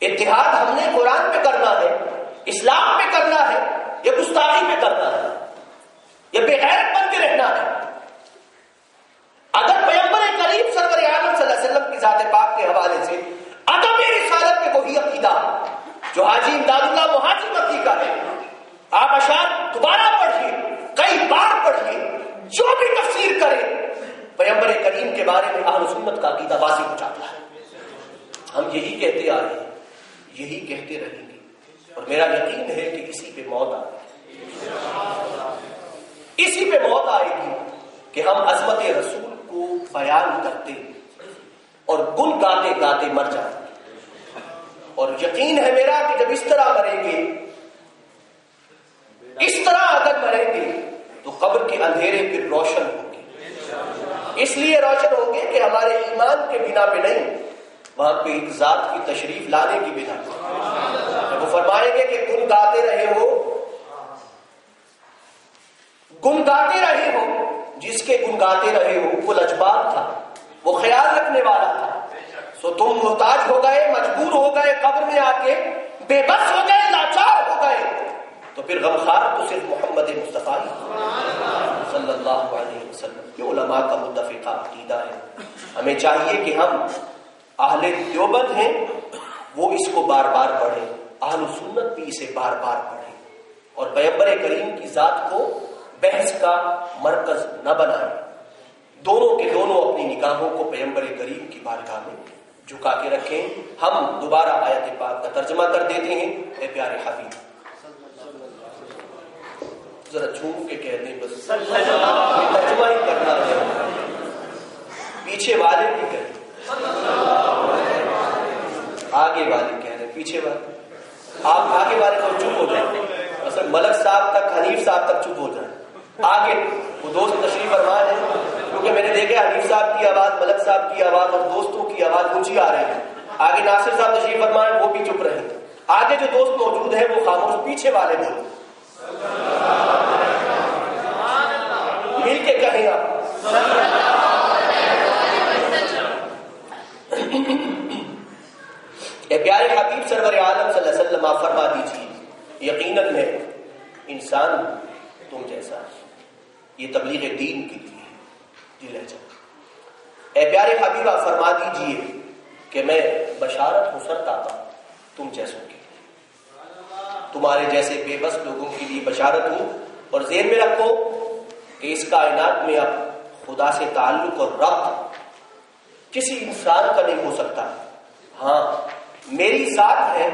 اتحاد ہم نے قرآن پہ کرنا ہے، اسلام پہ کرنا ہے، یا گستاخی پہ کرنا ہے، یا بے غیرت بن کے رہنا ہے؟ اگر پیغمبر کریم سرور عالم صلی اللہ علیہ وسلم کی ذات پاک کے حوالے سے ادب رسالت میں وہی عقیدہ جو حاجی امداد اللہ مہاجر مکی کا ہے، آپ اشعار دوبارہ پڑھیے، کئی بار پڑھیے، جو بھی تفسیر کرے پیغمبر کریم کے بارے میں اہل سنت کا عقیدہ واضح ہو جاتا ہے۔ ہم یہی کہتے آ رہے ہیں، یہی کہتے رہیں گے، اور میرا یقین ہے کہ اسی پہ موت آئے گی، اسی پہ موت آئے گی کہ ہم عظمت رسول کو بیان کرتے اور گن گاتے گاتے مر جائیں گے۔ اور یقین ہے میرا کہ جب اس طرح مریں گے، اس طرح اگر مریں گے تو قبر کے اندھیرے پھر روشن ہوں گے۔ اس لیے روشن ہوں گے کہ ہمارے ایمان کے بنا پہ نہیں، وہاں پہ ایک ذات کی تشریف لانے کی بنا پہ۔ وہ فرمائیں گے کہ گن گاتے رہے ہو، گن گاتے رہے ہو، جس کے گن گاتے رہے ہو وہ لجباب تھا، وہ خیال رکھنے والا تھا، سو تم محتاج ہو گئے، مجبور ہو گئے، قبر میں آ کے بے بس ہو گئے، لاچار ہو گئے، تو پھر غمخوار تو صرف محمد مصطفیٰ صلی اللہ علیہ وسلم۔ یہ علماء کا متفقہ عقیدہ ہے۔ ہمیں چاہیے کہ ہم اہل دیوبند ہیں وہ اس کو بار بار پڑھیں، اہل سنت بھی اسے بار بار پڑھیں، اور پیغمبر کریم کی ذات کو بحث کا مرکز نہ بنائیں۔ دونوں کے دونوں اپنی نگاہوں کو پیغمبر کریم کی بارگاہ میں جھکا کے رکھیں۔ ہم دوبارہ آیت پاک کا ترجمہ کر دیتے ہیں۔ اے پیارے حبیب، ذرا جھوم کے کہہ دیں، بس ترجمہ ہی کرنا ہے، پیچھے والے بھی کہیں، آگے والے کہہ رہے، پیچھے والے، آپ آگے والے کو چپ ہو جائیں، مثلا ملک صاحب تک، حنیف صاحب تک چپ ہو جائیں، آگے وہ دوست تشریف فرما ہے، کیونکہ میں نے دیکھا حنیف صاحب کی آواز، ملک صاحب کی آواز اور دوستوں کی آواز اونچی آ رہی ہے۔ آگے ناصر صاحب تشریف فرما ہے، وہ بھی چپ رہے، آگے جو دوست موجود ہیں وہ خاموش، پیچھے والے بولو، مل کے کہیں آپ۔ اے پیارے حبیب سرور عالم صلی اللہ علیہ وسلم، آپ فرما دیجیے، یقیناً میں انسان تم جیسا، یہ تبلیغ دین کے لیے جی لے جاؤ۔ اے پیارے حبیب، آپ فرما دیجیے کہ میں بشارت مسرت آتا ہوں تم جیسوں کی، تمہارے جیسے بے بس لوگوں کے لیے بشارت ہوں، اور ذہن میں رکھو کہ اس کائنات میں اب خدا سے تعلق اور ربط کسی انسان کا نہیں ہو سکتا، ہاں میری ذات ہے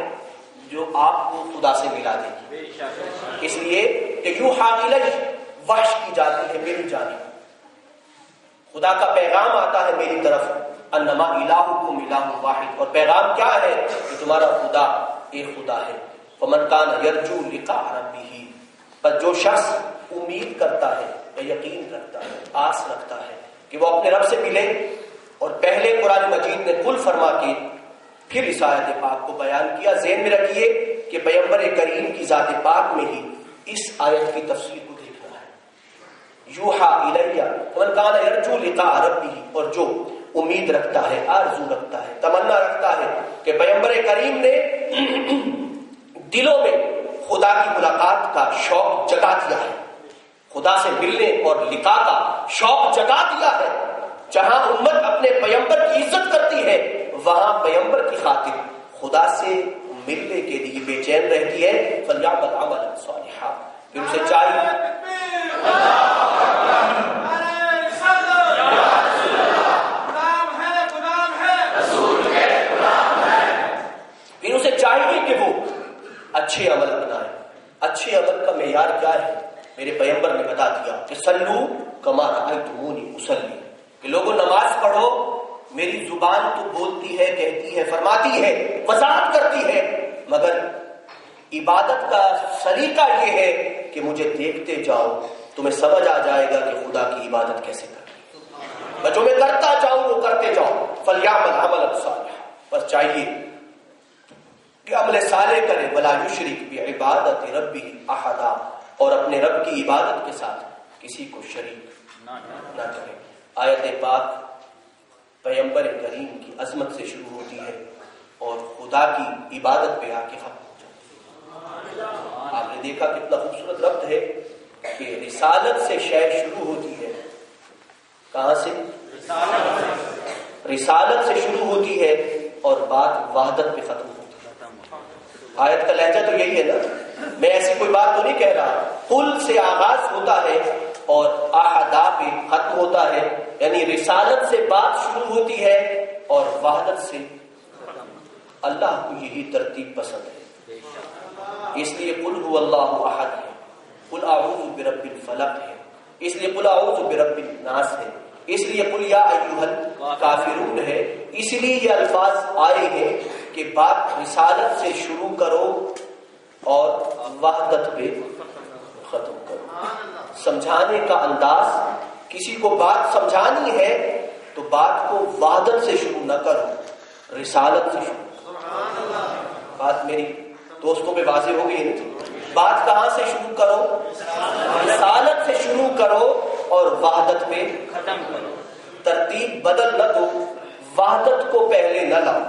جو آپ کو خدا سے ملا دے گی، اس لیے کہ یوحی الی، وحش کی جاتی ہے میری جانب، خدا کا پیغام آتا ہے میری طرف، انما الہکم الہ واحد، اور پیغام کیا ہے کہ تمہارا خدا ایک خدا ہے۔ فمن کان یرجو لقاء ربہ، پر جو شخص امید کرتا ہے، یقین رکھتا ہے، آس رکھتا ہے کہ وہ اپنے رب سے ملے، اور پہلے قرآن مجید نے کل فرما کے پھر اس آیت پاک کو بیان کیا۔ ذہن میں رکھیے کہ پیغمبر کریم کی ذات پاک میں ہی اس آیت کی تفسیر کو دیکھنا ہے۔ یوحی الیہ ومن کان یرجو لقاء ربہ، اور جو امید رکھتا ہے، آرزو رکھتا ہے، تمنا رکھتا ہے کہ پیغمبر کریم نے دلوں میں خدا کی ملاقات کا شوق جگا دیا ہے، خدا سے ملنے اور لقاء کا شوق جگا دیا ہے۔ جہاں امت اپنے پیغمبر کی عزت کرتی ہے وہاں پیغمبر کی خاطر خدا سے ملنے کے لیے بے چین رہتی ہے، فلیعمل عملا صالحا، پھر اسے چاہیے کہ وہ اچھے عمل اپنائے۔ اچھے عمل کا معیار کیا ہے؟ میرے پیغمبر نے بتا دیا کہ صلو کما رأیتمونی اصلی، کہ لوگوں نماز پڑھو، میری زبان تو بولتی ہے، کہتی ہے، فرماتی ہے، وضاحت کرتی ہے، مگر عبادت کا سلیقہ یہ ہے کہ مجھے دیکھتے جاؤ، تمہیں سمجھ آ جائے گا کہ خدا کی عبادت کیسے کرنی ہے۔ جو میں کرتا جاؤں وہ کرتے جاؤ، فلیعمل عملا صالحا، بس چاہیے کہ عمل صالح کرے، ولا یشرک بعبادت ربہ احدا، اور اپنے رب کی عبادت کے ساتھ کسی کو شریک نہ کرے۔ آیت پاک پیغمبر کریم کی عظمت سے شروع ہوتی ہے اور خدا کی عبادت پہ آ کے ختم ہو جاتی ہے۔ آپ نے دیکھا کتنا خوبصورت ربط ہے کہ رسالت سے شے شروع ہوتی ہے، کہاں سے؟ رسالت سے شروع ہوتی ہے اور بات وحدت پہ ختم ہوتی ہے۔ آیت کا لہجہ تو یہی ہے نا، میں ایسی کوئی بات تو نہیں کہہ رہا، قل سے آغاز ہوتا ہے اور احدا پہ ختم ہوتا ہے، یعنی رسالت سے بات شروع ہوتی ہے اور وحدت سے۔ اللہ کو یہی ترتیب پسند ہے، اس لیے قل هو اللہ احد ہے، قل اعوذ برب الفلق ہے، اس لیے قل اعوذ برب الناس ہے، اس لیے قل یا ایھا الکافرون ہے۔ اس لیے یہ الفاظ آئے ہیں کہ بات رسالت سے شروع کرو اور وحدت پہ ختم کرو۔ سمجھانے کا انداز، کسی کو بات سمجھانی ہے تو بات کو وحدت سے شروع نہ کرو، رسالت سے شروع کرو۔ بات میری دوستوں پہ واضح ہو گئی ہے، بات کہاں سے شروع کرو؟ رسالت سے شروع کرو اور وحدت پہ ختم کرو۔ ترتیب بدل نہ دو، وحدت کو پہلے نہ لاؤ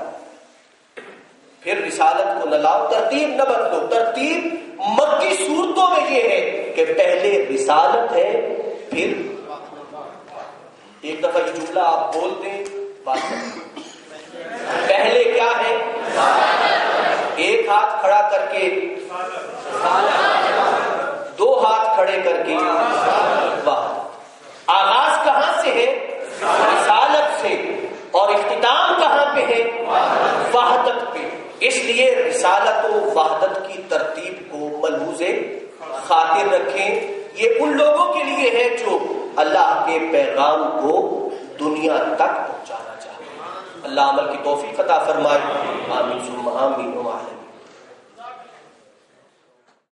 پھر رسالت کو نہ لاؤ، ترتیب نہ بدلو۔ ترتیب مکی صورتوں میں یہ ہے کہ پہلے رسالت ہے پھر۔ ایک دفعہ یہ جملہ آپ بول دیں، بات پہلے کیا ہے؟ ایک ہاتھ کھڑا کر کے، دو ہاتھ کھڑے کر کے وحدت۔ آغاز کہاں سے ہے؟ رسالت سے، اور اختتام کہاں پہ ہے؟ وحدت پہ۔ اس لیے رسالت و وحدت کی ترتیب کو ملحوظ خاطر رکھیں۔ یہ ان لوگوں کے لیے ہے جو اللہ کے پیغام کو دنیا تک پہنچانا چاہتے ہیں۔ اللہ عمل کی توفیق عطا فرمائے۔